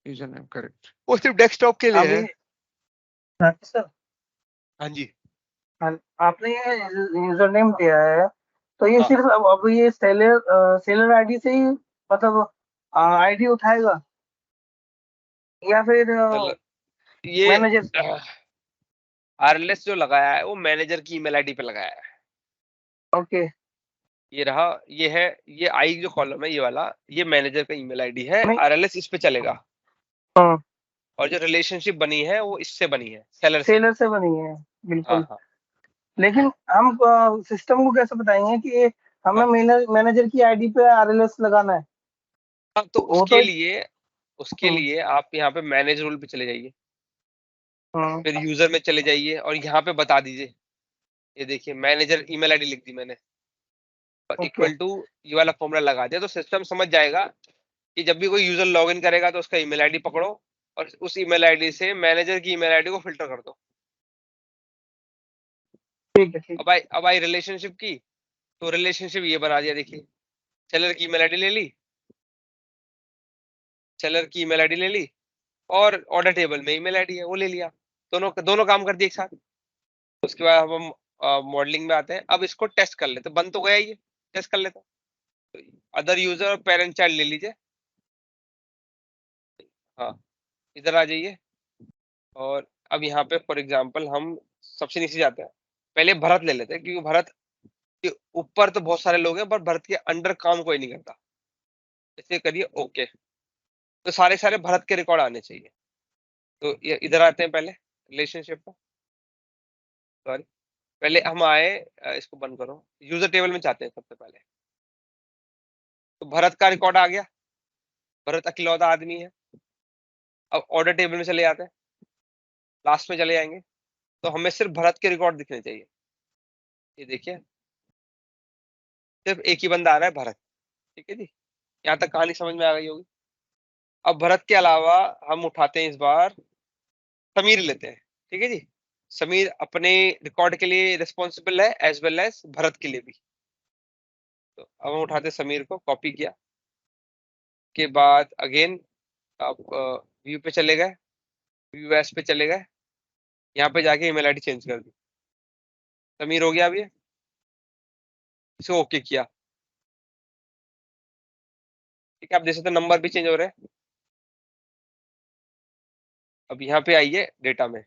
user name correct. वो सिर्फ डेस्कटॉप के लिए अभी है। राकेश सर, हाँ जी आपने ये यूजर नेम दिया है, तो ये हाँ। सिर्फ अब ये सेलर आईडी से ही मतलब आईडी उठाएगा या फिर चल ये मैनेजर? आरएलएस जो लगाया है वो मैनेजर की ईमेल आईडी पे लगाया है। ओके ये रहा, ये है, ये आई जो कॉलम है ये वाला, ये मैनेजर का ईमेल आईडी है। नहीं। आरएलएस इस पे चलेगा हाँ, और जो रिलेशनशिप बनी है वो इससे बनी है, सेलर से। सेलर से बनी है हाँ बिल्कुल। हाँ लेकिन हम सिस्टम को कैसे बताएंगे कि ये हमें हाँ। मैनेजर की आईडी पे आरएलएस लगाना है? हाँ, तो वो तो उसके लिए आप यहाँ पे मैनेज रूल पे चले जाइए, फिर यूजर में चले जाइए और यहाँ पे बता दीजिए, ये देखिए मैनेजर ईमेल आईडी लिख दी मैंने और ओके इक्वल टू ये वाला फॉर्मूला लगा दिया, तो सिस्टम समझ जाएगा कि जब भी कोई यूजर लॉगिन करेगा तो उसका ईमेल आईडी पकड़ो और उस ईमेल आईडी से मैनेजर की ईमेल आईडी को फिल्टर कर दो। ठीक है ठीक है। अब आई रिलेशनशिप की, तो रिलेशनशिप ये बना दिया, देखिए सेलर की ईमेल आईडी ले ली, सेलर की ईमेल आईडी ले ली और ऑर्डर टेबल में ईमेल आईडी है वो ले लिया, दोनों दोनों काम कर दिए एक साथ। उसके बाद हम मॉडलिंग में आते हैं। अब इसको टेस्ट कर लेते, बन तो गया ये, टेस्ट कर लेते हैं। अदर यूजर और पेरेंट चाइल्ड ले लीजिए। हाँ इधर आ जाइए और अब यहाँ पे फॉर एग्जांपल हम सबसे नीचे जाते हैं, पहले भरत ले लेते हैं क्योंकि भरत के ऊपर तो बहुत सारे लोग हैं पर भरत के अंडर काम कोई नहीं करता। इसे करिए ओके, तो सारे सारे भरत के रिकॉर्ड आने चाहिए। तो ये इधर आते हैं पहले रिलेशनशिप पर, सॉरी पहले हम आए, इसको बंद करो, यूजर टेबल में जाते हैं सबसे पहले। तो भरत का रिकॉर्ड आ गया, भरत अकेलौता आदमी है। अब ऑर्डर टेबल में चले जाते हैं, लास्ट में चले जाएंगे तो हमें सिर्फ भरत के रिकॉर्ड दिखने चाहिए। ये देखिए सिर्फ एक ही बंदा आ रहा है, भरत। ठीक है जी, यहाँ तक कहानी समझ में आ गई होगी। अब भरत के अलावा हम उठाते हैं इस बार समीर लेते हैं। ठीक है जी, समीर अपने रिकॉर्ड के लिए रिस्पॉन्सिबल है एज वेल एज भरत के लिए भी। तो अब हम उठाते समीर को, कॉपी किया के बाद अगेन आप व्यू पे चले गए, व्यू एस पे चले गए, यहाँ पे जाके ईमेल आईडी चेंज कर दी, समीर हो गया। अभी इसे ओके किया, ठीक है। आप देख सकते नंबर भी चेंज हो रहे हैं। अब यहाँ पे आइए डेटा में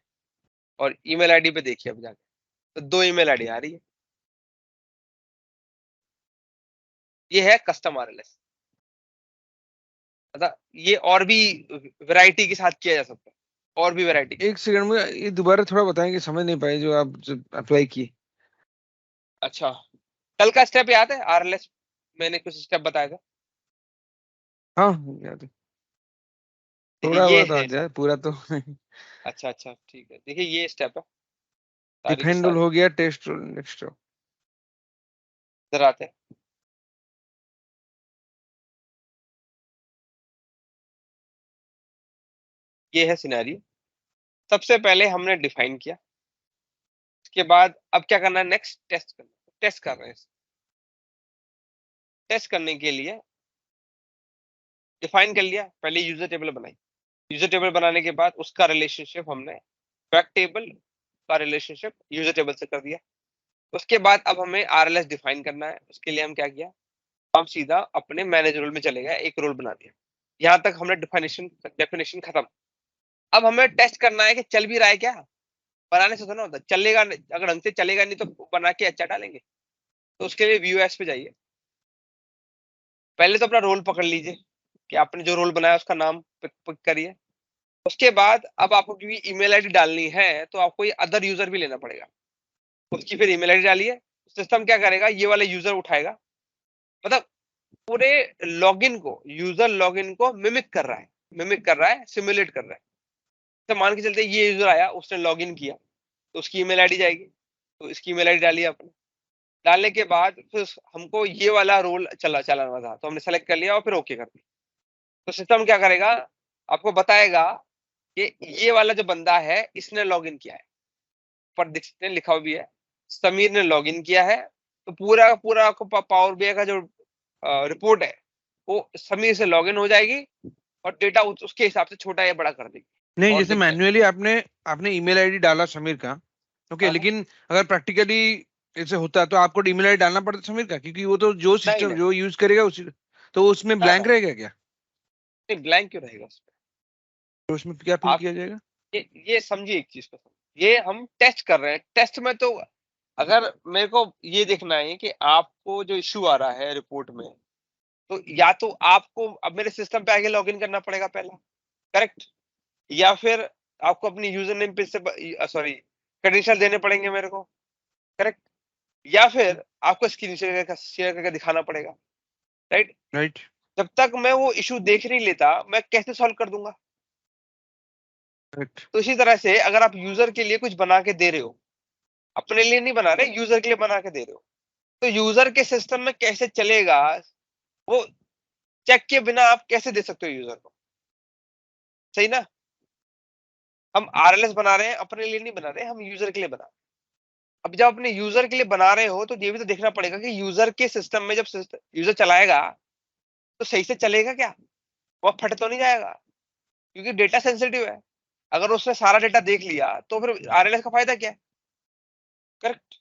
और ईमेल आईडी पे देखिए, अब जाके तो 2 ईमेल आईडी आ रही है। ये है कस्टम आरएलएस, मतलब ये और भी वैरायटी के साथ किया जा सकता है, और भी वैरायटी। एक सेकंड में ये दोबारा थोड़ा बताएंगे, समझ नहीं पाए जो आप अप्लाई किए। अच्छा कल का स्टेप याद है आरएलएस, मैंने कुछ स्टेप बताया था। हाँ याद है, थोड़ा ये बहुत आ है, जाए, पूरा तो नहीं। अच्छा अच्छा ठीक है, देखिए ये स्टेप है सारी की डिफाइन रूल सारी। हो गया, टेस्ट रूल नेक्स्ट। इधर आते हैं, ये है सिनेरियो। सबसे पहले हमने डिफाइन किया, उसके बाद अब क्या करना है, नेक्स्ट टेस्ट करना। टेस्ट कर रहे हैं, टेस्ट करने के लिए डिफाइन कर लिया, पहले यूजर टेबल बनाई। यूजर टेबल बनाने के बाद उसका रिलेशनशिप हमने फैक्ट टेबल का रिलेशनशिप यूजर टेबल से कर दिया। उसके बाद अब हमें आरएलएस डिफाइन करना है। उसके लिए हम क्या किया, हम सीधा अपने मैनेज रोल में चले गए, एक रोल बना दिया। यहाँ तक हमने डेफिनेशन खत्म। अब हमें टेस्ट करना है कि चल भी रहा है क्या, बनाने से तो ना होता चलेगा, अगर ढंग से चलेगा नहीं तो बना के अच्छा डालेंगे। तो उसके लिए व्यू एस पे जाइए, पहले तो अपना रोल पकड़ लीजिए कि आपने जो रोल बनाया उसका नाम पिक करिए। उसके बाद अब आपको क्योंकि ईमेल आईडी डालनी है तो आपको ये अदर यूजर भी लेना पड़ेगा, उसकी फिर ईमेल आईडी डालिए। सिस्टम क्या करेगा, ये वाला यूजर उठाएगा, मतलब पूरे लॉगिन को, यूजर लॉगिन को मिमिक कर रहा है, सिमुलेट कर रहा है। तो मान के चलते ये यूजर आया, उसने लॉगिन किया, तो उसकी ईमेल आईडी जाएगी, तो इसकी ईमेल आईडी डाली आपने, डालने के बाद फिर हमको ये वाला रोल चलाना था, तो हमने सेलेक्ट कर लिया और फिर ओके कर दिया। तो सिस्टम क्या करेगा, आपको बताएगा कि ये वाला जो बंदा है इसने लॉगिन किया है, पर देखते लिखा हुआ भी है समीर ने लॉगिन किया है, तो पूरा पूरा आपको पावर बीआई का जो रिपोर्ट है वो समीर से लॉगिन हो जाएगी और डेटा उसके हिसाब से छोटा या बड़ा कर देगी। नहीं, और जैसे दिख जाएगा। मैन्युअली आपने ईमेल आईडी डाला समीर का, ओके, हाँ। लेकिन अगर प्रैक्टिकली ऐसे होता तो आपको ईमेल आईडी डालना पड़ता समीर का, क्योंकि वो तो जो सिस्टम नहीं। जो यूज करेगा उसी, तो उसमें ब्लैंक रहेगा क्या? नहीं, ब्लैंक क्यों रहेगा उसमें? तो उसमें क्या फिल आप किया जाएगा? ये समझिए एक चीज को, ये हम टेस्ट कर रहे हैं। टेस्ट में तो अगर मेरे को ये देखना है कि आपको जो इश्यू आ रहा है रिपोर्ट में, तो या तो आपको अब मेरे सिस्टम पे आगे लॉगिन करना पड़ेगा पहला, करेक्ट, या फिर आपको अपनी यूजर नेम पे से सॉरी क्रेडेंशियल देने पड़ेंगे मेरे को, करेक्ट, या फिर आपको स्क्रीन शेयर करके दिखाना पड़ेगा, राइट। राइट। जब तक मैं वो इशू देख नहीं लेता मैं कैसे सॉल्व कर दूंगा? राइट। तो इसी तरह से अगर आप यूजर के लिए कुछ बना के दे रहे हो, अपने लिए नहीं बना रहे, यूजर के लिए बना के दे रहे हो, तो यूजर के सिस्टम में कैसे चलेगा वो चेक के बिना आप कैसे दे सकते हो यूजर को? सही ना? हम आरएलएस बना रहे हैं, अपने लिए नहीं बना रहे, हम यूजर के लिए बना रहे हैं। अब जब अपने यूजर के लिए बना रहे हो तो ये भी तो देखना पड़ेगा कि यूजर के सिस्टम में जब यूजर चलाएगा तो सही से चलेगा क्या, वो फट तो नहीं जाएगा, क्योंकि डेटा सेंसिटिव है। अगर उसने सारा डेटा देख लिया तो फिर आरएलएस का फायदा क्या है? करेक्ट।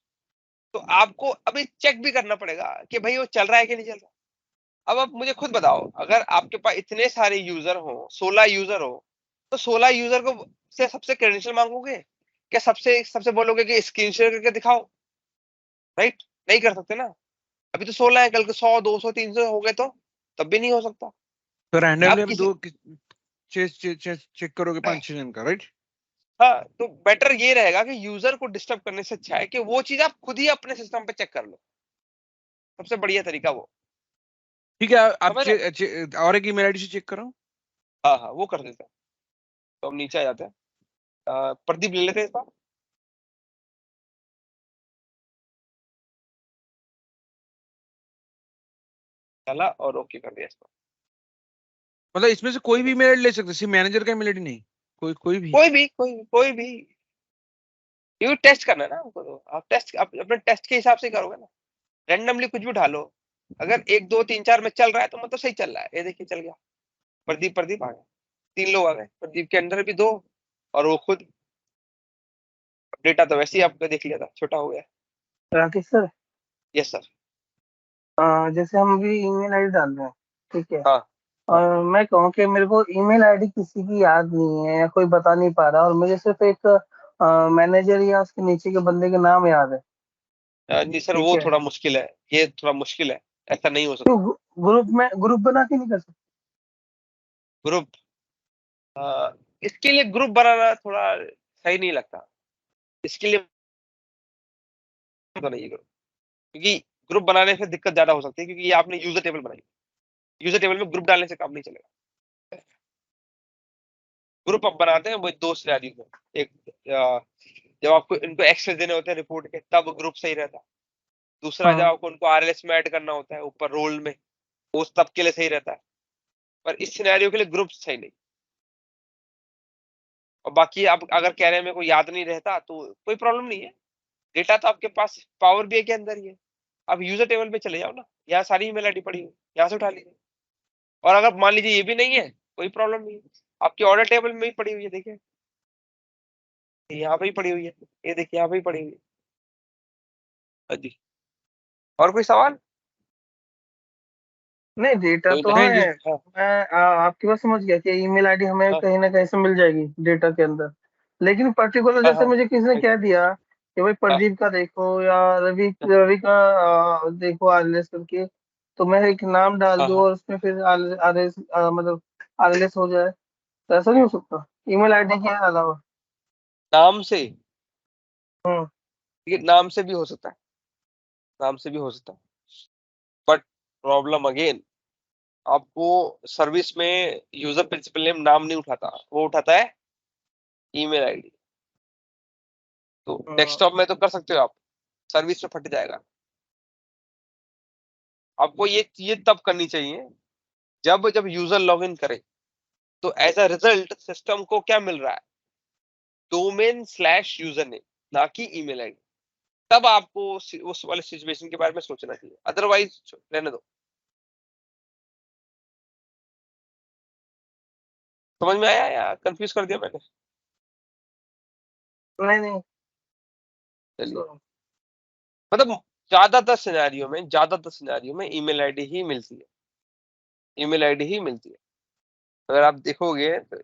तो आपको अभी चेक भी करना पड़ेगा कि भाई वो चल रहा है कि नहीं चल रहा। अब आप मुझे खुद बताओ, अगर आपके पास इतने सारे यूजर हो, 16 यूजर हो, तो 16 यूजर को से सबसे क्रेडेंशियल मांगोगे क्या? सबसे सबसे बोलोगे कि स्क्रीन शेयर करके दिखाओ, राइट? नहीं कर सकते ना। अभी तो 16 है, कल को 100 200 300 हो गए तो तब भी नहीं हो सकता। तो रैंडमली अब आप किसी चेक करोगे 5-6 जन का, राइट? हाँ, तो बेटर ये रहेगा कि यूजर को डिस्टर्ब करने से अच्छा है कि वो चीज आप खुद ही अपने सिस्टम पे चेक कर लो, सबसे बढ़िया तरीका वो। ठीक है, आप समझ रहे और एक ईमेल आईडी से चेक करो। हाँ हाँ, वो कर देते हैं। तो हम नीचे आ जाते हैं, प्रदीप ले लेते हैं इस बार। चला और ओके कर दिया इसको। मतलब इसमें से कोई भी ईमेल आईडी ले सकते, सिर्फ मैनेजर का ईमेल आईडी नहीं, कोई भी? कोई भी ये टेस्ट करना है ना हमको, तो आप टेस्ट अपने टेस्ट के हिसाब से करोगे ना। रैंडमली कुछ भी ढालो, अगर 1 2 3 4 में चल रहा है तो मतलब सही चल रहा है। ये देखिए चल गया, प्रदीप आ गया, 3 लोग आ गए, प्रदीप के अंदर भी 2 और वो खुद। डेटा तो वैसे ही आपने देख लिया था, छोटा हो गया। Rakesh sir, yes sir. जैसे हम अभी ईमेल आईडी डाल रहे हैं, ठीक है, हाँ और मैं कहूँ कि मेरे को ईमेल आईडी किसी की याद नहीं है या कोई बता नहीं पा रहा, और मुझे सिर्फ एक मैनेजर या उसके नीचे के बंदे के नाम याद है, जी सर, ठीक वो है, थोड़ा मुश्किल है, ये थोड़ा मुश्किल है, ऐसा नहीं हो तो सकता। ग्रुप बना के नहीं कर सकते? ग्रुप, इसके लिए ग्रुप बनाना थोड़ा सही नहीं लगता, इसके लिए तो नहीं ग्रुप, क्योंकि ग्रुप बनाने से दिक्कत ज्यादा हो सकती है, क्योंकि ये आपने यूजर टेबल बनाई, यूजर टेबल में ग्रुप डालने से काम नहीं चलेगा। ग्रुप आप बनाते हैं वो 2 सिनेरियो में, एक जब आपको इनको एक्सेस देने होते हैं रिपोर्ट के तब ग्रुप सही रहता है, दूसरा जब हाँ, आपको उनको आरएलएस में ऐड करना होता है ऊपर रोल में, उस तब के लिए सही रहता है, पर इस सिनेरियो के लिए ग्रुप सही नहीं। और बाकी आप अगर कह रहे हैं मेरे को याद नहीं रहता तो कोई प्रॉब्लम नहीं है, डेटा तो आपके पास पावर बीआई के अंदर ही है, आप यूजर टेबल पे चले जाओ ना, यहाँ सारी ईमेल आईडी पड़ी हुई, यहाँ से उठा लीजिए। और अगर मान लीजिए ये भी नहीं है, कोई प्रॉब्लम नहीं है, आपकी ऑर्डर टेबल में ही पड़ी हुई है, देखिए यहाँ पे ही पड़ी हुई है, ये देखिए यहाँ पे ही पड़ी हुई है। हाँ जी, और कोई सवाल? नहीं डेटा कोई तो नहीं नहीं, है। हाँ मैं आपकी बात समझ गया कि ईमेल आईडी हमें हाँ कहीं ना कहीं से मिल जाएगी डेटा के अंदर, लेकिन पर्टिकुलर हाँ जैसे हाँ मुझे किसी ने कह दिया कि भाई हाँ प्रदीप का देखो या रवि का देखो आरएलएस करके, तो मैं एक नाम डाल हाँ दूं हाँ। और उसमें फिर आरएलएस मतलब आरएलएस हो जाए, तो ऐसा नहीं हो सकता ईमेल आईडी के अलावा? नाम से, हम्म। देखिए नाम से भी हो सकता है, नाम से भी हो सकता है, बट प्रॉब्लम अगेन आपको सर्विस में यूजर प्रिंसिपल नेम नाम नहीं उठाता, वो उठाता है ईमेल आईडी। तो डेस्कटॉप में तो कर सकते हो आप, सर्विस में फट जाएगा। आपको ये तब करनी चाहिए जब जब यूजर लॉगिन करे तो एज अ रिजल्ट सिस्टम को क्या मिल रहा है, डोमेन/यूजर नेम, ना कि ईमेल आईडी। तब आपको उस वाले सिचुएशन के बारे में सोचना चाहिए, अदरवाइज रहने दो। समझ में आया या कंफ्यूज कर दिया मैंने? नहीं चलिए, मतलब ज्यादातर सिनेरियो में ईमेल आईडी ही मिलती है, ईमेल आईडी ही मिलती है। अगर आप देखोगे तो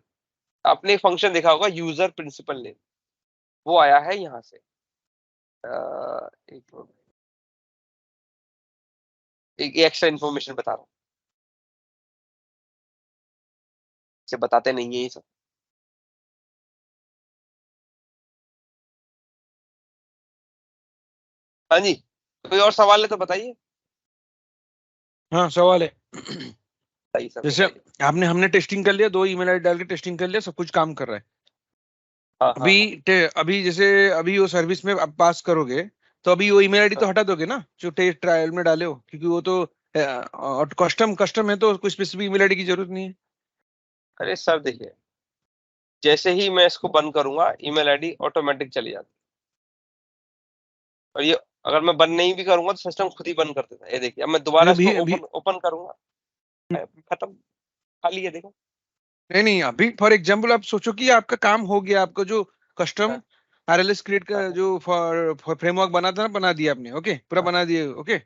आपने एक फंक्शन देखा होगा यूजर प्रिंसिपल नेम, वो आया है यहाँ से। एक एक्स्ट्रा इन्फॉर्मेशन बता रहा हूँ, इसे बताते नहीं है ये सब। हाँ जी, कोई और सवाल है तो बताइए। हाँ सवाल है। बताइए सर, जैसे बताइए। हमने टेस्टिंग कर लिया, 2 ईमेल आईडी डाल के टेस्टिंग कर लिया, सब कुछ काम कर रहा है। हाँ हाँ अभी जैसे अभी वो सर्विस में आप पास करोगे तो अभी वो ईमेल आईडी तो हाँ। हटा दोगे ना जो टेस्ट ट्रायल में डाले हो, क्योंकि वो तो कस्टम है, तो कोई स्पेसिफिक ईमेल आईडी की जरूरत नहीं है। अरे सर देखिए, जैसे ही मैं इसको बंद करूंगा ईमेल आईडी ऑटोमेटिक चली जाती है, और ये अगर मैं बंद नहीं भी करूंगा तो सिस्टम खुद ही बंद कर देता है। ये देखिए, अब मैं दोबारा अभी इसको अभी ओपन करूंगा, खत्म, खाली है, देखो। नहीं, अभी फॉर एग्जांपल आप सोचो कि आपका काम हो गया, आपका जो कस्टम हाँ, आरएलएस क्रिएट का हाँ, जो फ्रेमवर्क बना था ना, बना दिया आपने, ओके, पूरा हाँ, बना दिए, ओके।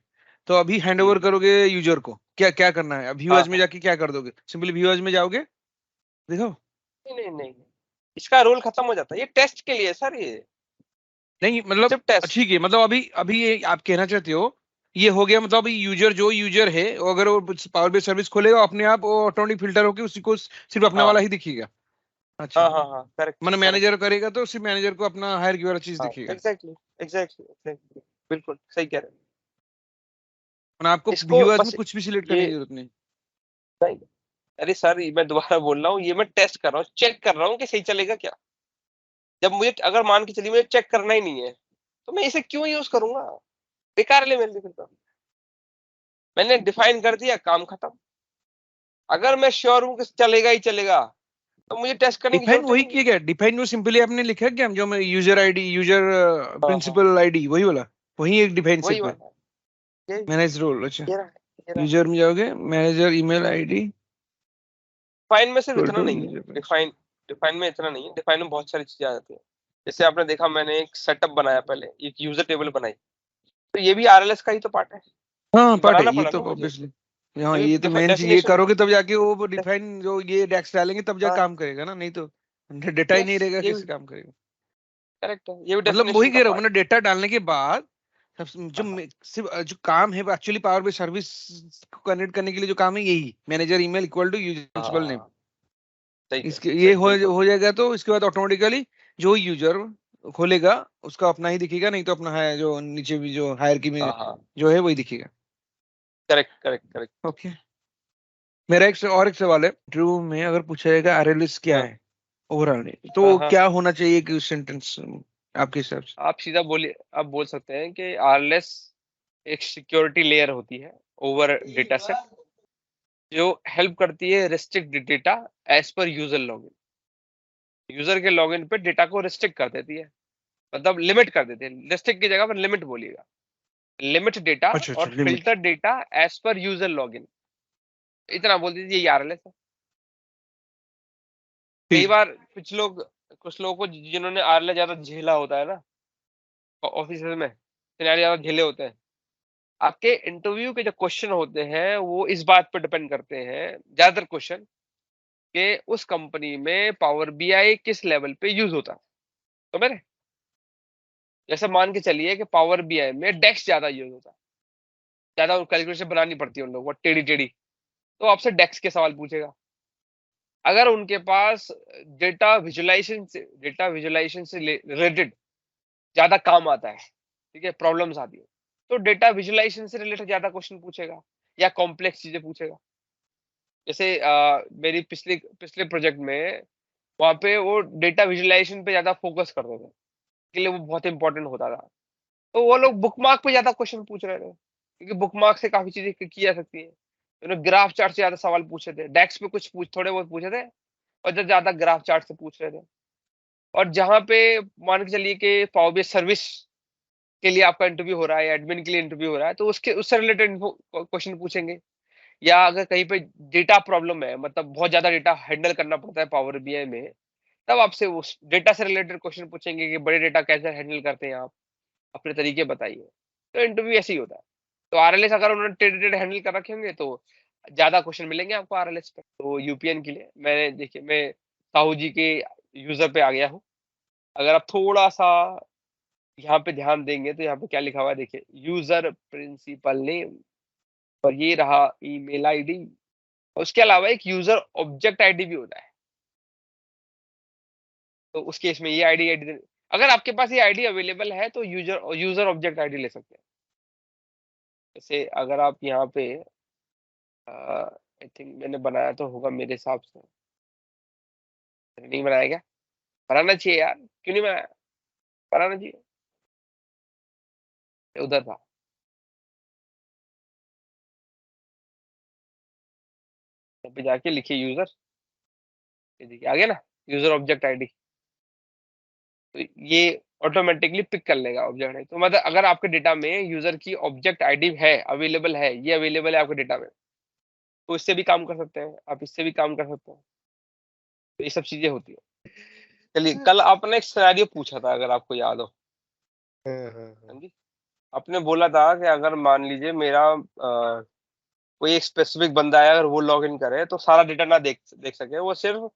तो अभी हैंड ओवर हम्म, करोगे यूजर को, क्या क्या करना है? अब हाँ, व्यूअर्स में हाँ। जाके क्या कर दोगे? सिंपली व्यूअर्स में जाओगे, देखो। नहीं नहीं नहीं नहीं, इसका रोल खत्म हो जाता है, ये टेस्ट के लिए सर, ये नहीं मतलब सिर्फ टेस्ट। ठीक है, मतलब अभी ये आप कहना चाहते हो ये हो गया, मतलब अभी जो यूजर है वो अगर वो पावर बेस सर्विस खोलेगा अपने आप वो ऑटोमेटिक फिल्टर होके उसी को सिर्फ अपना हाँ वाला ही दिखेगा। अच्छा, हाँ हाँ हाँ, करेक्ट मैंने करेक्ट। मैनेजर करेगा तो सिर्फ मैनेजर को अपना हायर की वाला चीज हाँ, दिखेगा। एग्जैक्टली एग्जैक्टली एग्जैक्टली, बिल्कुल सही कह रहे हैं। और आपको इसको व्यूअर्स में बस कुछ भी सिलेक्ट ये करने की जरूरत नहीं। नहीं, अरे सर मैं दोबारा बोल रहा हूँ, ये मैं टेस्ट कर रहा हूँ, चेक कर रहा हूँ कि सही चलेगा क्या। जब मुझे, अगर मान के चलिए मुझे चेक करना ही नहीं है तो मैं इसे क्यों यूज करूंगा, बेकार ले मेरे लिए फिर तो। मैंने डिफाइन कर दिया, काम खत्म। अगर मैं श्योर हूं कि चलेगा ही चलेगा तो मुझे टेस्ट करने की डिफाइन जरूरत ही वही नहीं है। किया गया, डिफाइन वो सिंपली आपने लिखा क्या, जो मैं यूजर आईडी, यूजर हाँ हाँ, प्रिंसिपल आईडी वही वाला, वही एक डिफाइन वही सिर्फ है। वाला ये मैनेज रोल, अच्छा। ये रहा ये रहा। यूजर में जाओगे, मैनेजर ईमेल आईडी डिफाइन में सिर्फ इक्वल इतना टू नहीं है, यूजर। डिफाइन में इतना नहीं है, डिफाइन में बहुत सारी चीजें आ जाती है। जैसे आपने देखा, मैंने एक सेटअप बनाया, पहले एक यूजर टेबल बनाई, तो ये भी आरएलएस का ही तो पार्ट है, हाँ ये पार्ट है बनाना ये पड़ा तो ना मुझे। ऑब्वियसली। हाँ ये ये तो मेन चीज, ये डेफिनेशन, करोगे तब जाके वो डिफाइन जो ये डेक्स डालेंगे तब जाके हाँ, काम करेगा ना, नहीं तो डेटा ही यस, नहीं रहेगा ये भी कैसे काम करेगा? करेक्ट है, ये भी मतलब वही डेफिनेशन का कह रहा हूँ, पार्ट मैंने डेटा डालने के बाद जो है। सिर्फ जो काम है एक्चुअली पावर बेस सर्विस को कनेक्ट करने के लिए जो काम है यही manager email equal to user principal name. हाँ, सही कह इसके ये सही, बिल्कुल। हो जाएगा तो इसके बाद ऑटोमेटिकली जो यूजर खोलेगा उसका अपना ही दिखेगा, नहीं तो अपना है जो नीचे भी जो हायरार्की में हाँ हाँ, जो है वही दिखेगा। Correct correct correct. ओके, मेरा और एक सवाल है, इंटरव्यू में अगर पूछा जाएगा आरएलएस क्या हाँ है ओवरऑल, तो हाँ वो हाँ, क्या होना चाहिए कि सेंटेंस आपके हिसाब से? आप सीधा बोलिए, आप बोल सकते हैं कि आरएलएस एक सिक्योरिटी लेयर होती है ओवर डेटा सेट, जो हेल्प करती है restrict data as per user login. User के लॉगिन पे डेटा को रिस्ट्रिक्ट कर देती है, मतलब लिमिट कर देती है, रिस्ट्रिक्ट की जगह पर लिमिट बोलिएगा, लिमिट डेटा अच्छा अच्छा, और limit. Filter data as per user login, इतना बोल दीजिए, ये आरएलएस है। कई ठीक। बार कुछ लोगों को जिन्होंने आरएलएस ज्यादा झेला होता है ना, ऑफिस में सिनेरियो ज्यादा झेले होते हैं, आपके इंटरव्यू के जो क्वेश्चन होते हैं वो इस बात पर डिपेंड करते हैं, ज्यादातर क्वेश्चन, कि उस कंपनी में पावर बीआई किस लेवल पे यूज होता है। तो मैंने जैसे मान के चलिए कि पावर बीआई में डेक्स ज्यादा यूज होता है, ज्यादा कैलकुलेशन बनानी पड़ती है उन लोगों को टेढ़ी टेढ़ी, तो आपसे डेक्स के सवाल पूछेगा। अगर उनके पास डेटा विजुअलाइजेशन से रिलेटेड ज्यादा काम आता है, ठीक है, प्रॉब्लम्स आती है, तो डेटा विजुअलाइजेशन से रिलेटेड ज्यादा क्वेश्चन पूछेगा या कॉम्प्लेक्स चीजें पूछेगा। जैसे मेरी पिछले प्रोजेक्ट में वहाँ पे वो डेटा विजुअलाइजेशन पे ज्यादा फोकस करते थे, के लिए वो बहुत इंपॉर्टेंट होता था। तो वो लोग बुकमार्क पे ज्यादा क्वेश्चन पूछ रहे थे, क्योंकि बुकमार्क से काफी चीजें की जा सकती है। उन्होंने ग्राफ चार्ट से ज्यादा सवाल पूछे थे, डेक्स पे कुछ थोड़े बहुत पूछे थे, और ज्यादा ग्राफ चार्ट से पूछ रहे थे। और जहाँ पे मान के चलिए कि पावर BI सर्विस के लिए आपका इंटरव्यू हो रहा है या एडमिन के लिए इंटरव्यू हो रहा है, तो उससे रिलेटेड क्वेश्चन पूछेंगे। या अगर कहीं पे डेटा प्रॉब्लम है, मतलब बहुत ज्यादा डेटा हैंडल करना पड़ता है पावर BI में, तब आपसे उस डेटा से रिलेटेड क्वेश्चन पूछेंगे कि बड़े डेटा कैसे हैंडल करते हैं आप, अपने तरीके बताइए। तो इंटरव्यू ऐसे ही होता है। तो RLS अगर उन्होंने टेढ़े हैंडल कर रखे होंगे तो ज्यादा क्वेश्चन मिलेंगे आपको RLS पे। तो यूपीएन के लिए मैंने देखिए, मैं साहू जी के यूजर पे आ गया हूँ। अगर आप थोड़ा सा यहाँ पे ध्यान देंगे तो यहाँ पे क्या लिखा हुआ है, देखिए, यूजर प्रिंसिपल नेम, और ये रहा ईमेल आईडी। उसके अलावा एक यूजर ऑब्जेक्ट आईडी भी होता है। तो उस केस में ये आईडी अगर आपके पास ये आईडी अवेलेबल है तो यूजर ऑब्जेक्ट आईडी ले सकते हैं। जैसे अगर आप यहाँ पे आई थिंक मैंने बनाया तो होगा मेरे हिसाब से, नहीं बनाया क्या? बनाना चाहिए यार, क्यों नहीं बनाया? बनाना चाहिए, उधर था। यहाँ पे जाके लिखिए यूजर, ये देखिए आ गया ना, यूजर ऑब्जेक्ट आईडी। तो ये ऑटोमेटिकली पिक कर लेगा ऑब्जेक्ट आईडी। तो मतलब अगर आपके डेटा में यूजर की ऑब्जेक्ट आईडी है, अवेलेबल है, ये अवेलेबल है आपके डेटा में, तो इससे भी काम कर सकते हैं आप, इससे भी काम कर सकते हैं। तो ये सब चीजें होती है। चलिए, कल आपने एक सिनेरियो पूछा था, अगर आपको याद हो। हाँ जी, आपने बोला था कि अगर मान लीजिए मेरा कोई एक स्पेसिफिक बंदा है, अगर वो लॉग इन करे तो सारा डेटा ना देख सके, वो सिर्फ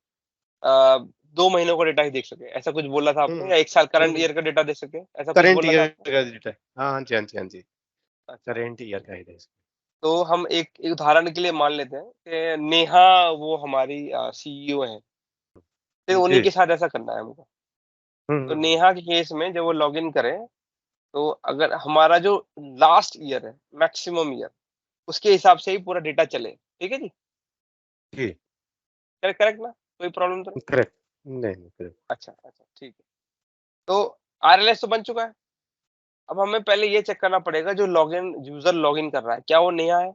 2 महीनों का डेटा ही देख सके, ऐसा कुछ बोला था आपने, या 1 साल करंट ईयर का डेटा देख सके, ऐसा कुछ करंट बोला था ईयर आपने? का डेटा। हाँ हाँ जी, हाँ जी, हाँ जी, अच्छा, करंट ईयर का ही है। तो हम एक उदाहरण के लिए मान लेते हैं कि नेहा वो हमारी CEO है, फिर उन्हीं जी। के साथ ऐसा करना है हमको। तो नेहा के केस में जब वो लॉग इन करे, तो अगर हमारा जो लास्ट ईयर है, मैक्सिमम ईयर, उसके हिसाब से ही पूरा डेटा चले। ठीक है जी, जी, करेक्ट ना? कोई प्रॉब्लम तो नहीं? करेक्ट। नहीं नहीं, करेक्ट। अच्छा अच्छा, ठीक है। तो RLS तो बन चुका है। अब हमें पहले ये चेक करना पड़ेगा, जो यूजर लॉगिन कर रहा है, क्या वो नेहा है?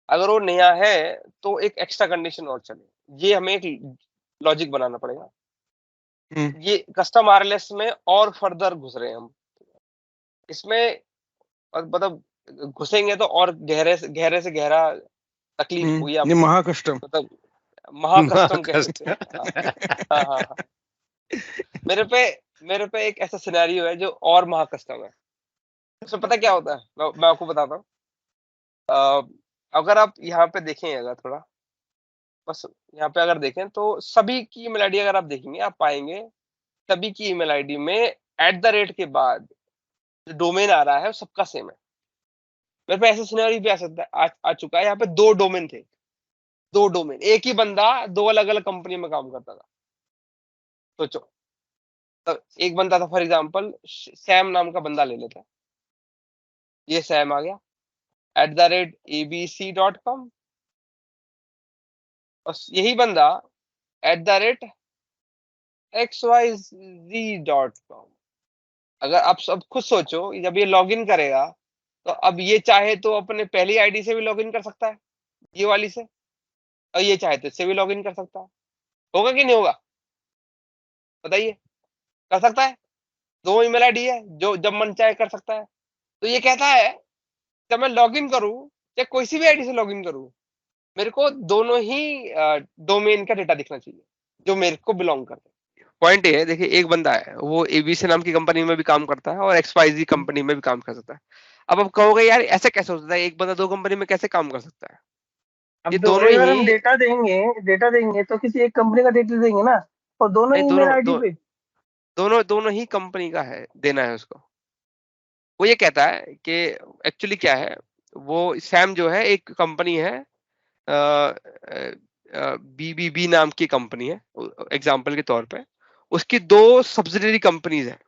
अगर वो नेहा है तो एक एक्स्ट्रा कंडीशन और चले, ये हमें एक लॉजिक बनाना पड़ेगा। ये कस्टम RLS में और फर्दर घुस रहे हैं हम इसमें, और मतलब घुसेंगे तो और गहरे से गहरा तकलीफ होगी ये आपको, महाकस्टम। मतलब महाकस्टम कह सकते हैं। महाकस्टम। हाँ हाँ हाँ। मेरे पे एक ऐसा सिनेरियो है जो और महाकस्टम है। उसमें पता क्या होता है, मैं आपको बताता हूँ। अगर आप यहाँ पे देखें, अगर थोड़ा बस यहाँ पे अगर देखें, तो सभी की ईमेल आईडी अगर आप देखेंगे, आप पाएंगे सभी की ईमेल आईडी में @ के बाद जो डोमेन आ रहा है वो सबका सेम है। मेरे पे ऐसा सिनेरियो भी आ सकता है, आ चुका है। यहाँ पे 2 डोमेन थे, 2 डोमेन, एक ही बंदा 2 अलग अलग कंपनी में काम करता था। सोचो, तो एक बंदा था, फॉर एग्जाम्पल सैम नाम का बंदा ले लेता है। ये सैम आ गया @abc.com, और यही बंदा @xyz.com। अगर आप सब खुद सोचो, जब ये लॉगिन करेगा, तो अब ये चाहे तो अपने पहली आईडी से भी लॉगिन कर सकता है, ये वाली से, और ये चाहे तो इससे भी लॉगिन कर सकता है। होगा कि नहीं होगा? बताइए, कर सकता है? 2 ईमेल आईडी है, जो जब मन चाहे कर सकता है। तो ये कहता है, जब मैं लॉगिन करूं, या कोई सी भी आईडी से लॉगिन करूं, मेरे को दोनों ही डोमेन का डेटा दिखना चाहिए जो मेरे को बिलोंग करता है। पॉइंट ये है, देखिए, एक बंदा है, वो ABC नाम की कंपनी में भी काम करता है और XYZ कंपनी में भी काम कर सकता है। अब आप कहोगे यार ऐसे कैसे हो सकता है, एक बंदा 2 कंपनी में कैसे काम कर सकता है? अब ये दोनों अगर हम ही डेटा देंगे तो किसी एक कंपनी का डेटा देंगे ना, और दोनों नहीं, ईमेल आईडी पे। दोनों ही कंपनी का है, देना है उसको। वो ये कहता है कि एक्चुअली क्या है, वो सैम जो है, एक कंपनी है, BBB नाम की कंपनी है, एग्जांपल के तौर पे। उसकी 2 सब्सिडियरी कंपनीज है।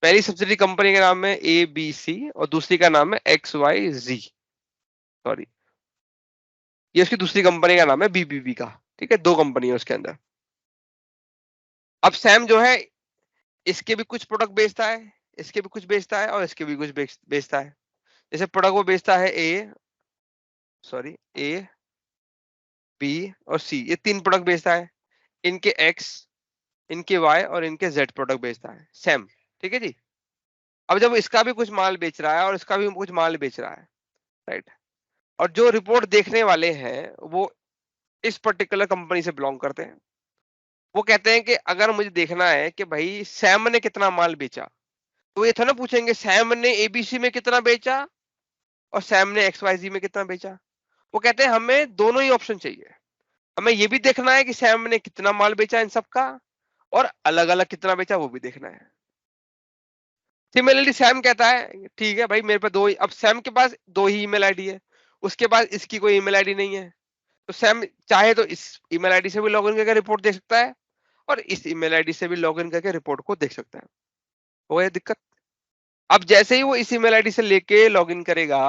पहली सब्सिडियरी कंपनी का नाम है ABC और दूसरी का नाम है XYZ। सॉरी, ये उसकी दूसरी कंपनी का नाम है बीबीबी का, ठीक है, 2 कंपनी है उसके अंदर। अब सैम जो है इसके भी कुछ प्रोडक्ट बेचता है, इसके भी कुछ बेचता है और इसके भी कुछ बेचता है। जैसे प्रोडक्ट वो बेचता है ए बी और सी, ये 3 प्रोडक्ट बेचता है। इनके एक्स, इनके वाई और इनके जेड प्रोडक्ट बेचता है सैम, ठीक है जी। अब जब इसका भी कुछ माल बेच रहा है और इसका भी कुछ माल बेच रहा है, राइट, और जो रिपोर्ट देखने वाले हैं वो इस पर्टिकुलर कंपनी से बिलोंग करते हैं। वो कहते हैं कि अगर मुझे देखना है कि भाई सैम ने कितना माल बेचा, तो ये था ना पूछेंगे सैम ने एबीसी में कितना बेचा और सैम ने एक्सवाईजी में कितना बेचा। वो कहते हैं हमें दोनों ही ऑप्शन चाहिए, हमें ये भी देखना है कि सैम ने कितना माल बेचा इन सबका और अलग अलग कितना बेचा वो भी देखना है। सिमिलरली सैम कहता है ठीक है भाई मेरे पास दो ही, अब सैम के पास 2 ही ईमेल आईडी है, उसके पास इसकी कोई ईमेल आईडी नहीं है, तो सैम चाहे तो इस ईमेल आईडी से भी लॉगिन करके रिपोर्ट देख सकता है और इस ईमेल आईडी से भी लॉगिन करके रिपोर्ट को देख सकता है। हो गया दिक्कत। अब जैसे ही वो इस ईमेल आईडी से लेके लॉगिन करेगा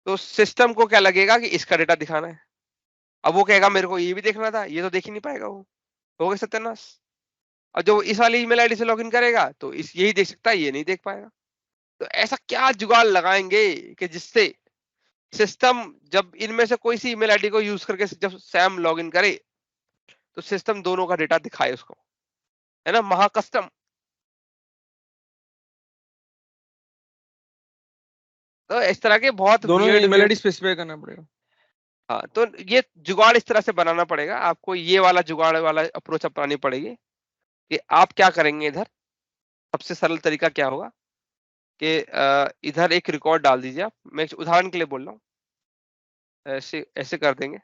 तो सिस्टम को क्या लगेगा कि इसका डेटा दिखाना है। अब वो कहेगा मेरे को ये भी देखना था, ये तो देख ही नहीं पाएगा वो, हो गया सत्यानाश। और जो इस वाली ईमेल आईडी से लॉगिन करेगा तो इस यही देख सकता है, ये नहीं देख पाएगा। तो ऐसा क्या जुगाड़ लगाएंगे कि जिससे सिस्टम जब इनमें से कोई सी ईमेल आईडी को यूज करके जब सैम लॉगिन करे तो सिस्टम दोनों का डेटा दिखाए उसको, है ना, महा कस्टम। तो इस तरह के बहुत दोनों weird email weird- ID specify करना पड़ेगा। हाँ, तो ये जुगाड़ इस तरह से बनाना पड़ेगा आपको, ये वाला जुगाड़ वाला अप्रोच अपनानी पड़ेगी कि आप क्या करेंगे। इधर सबसे सरल तरीका क्या होगा कि इधर एक रिकॉर्ड डाल दीजिए आप, मैं उदाहरण के लिए बोल रहा हूँ, ऐसे ऐसे कर देंगे,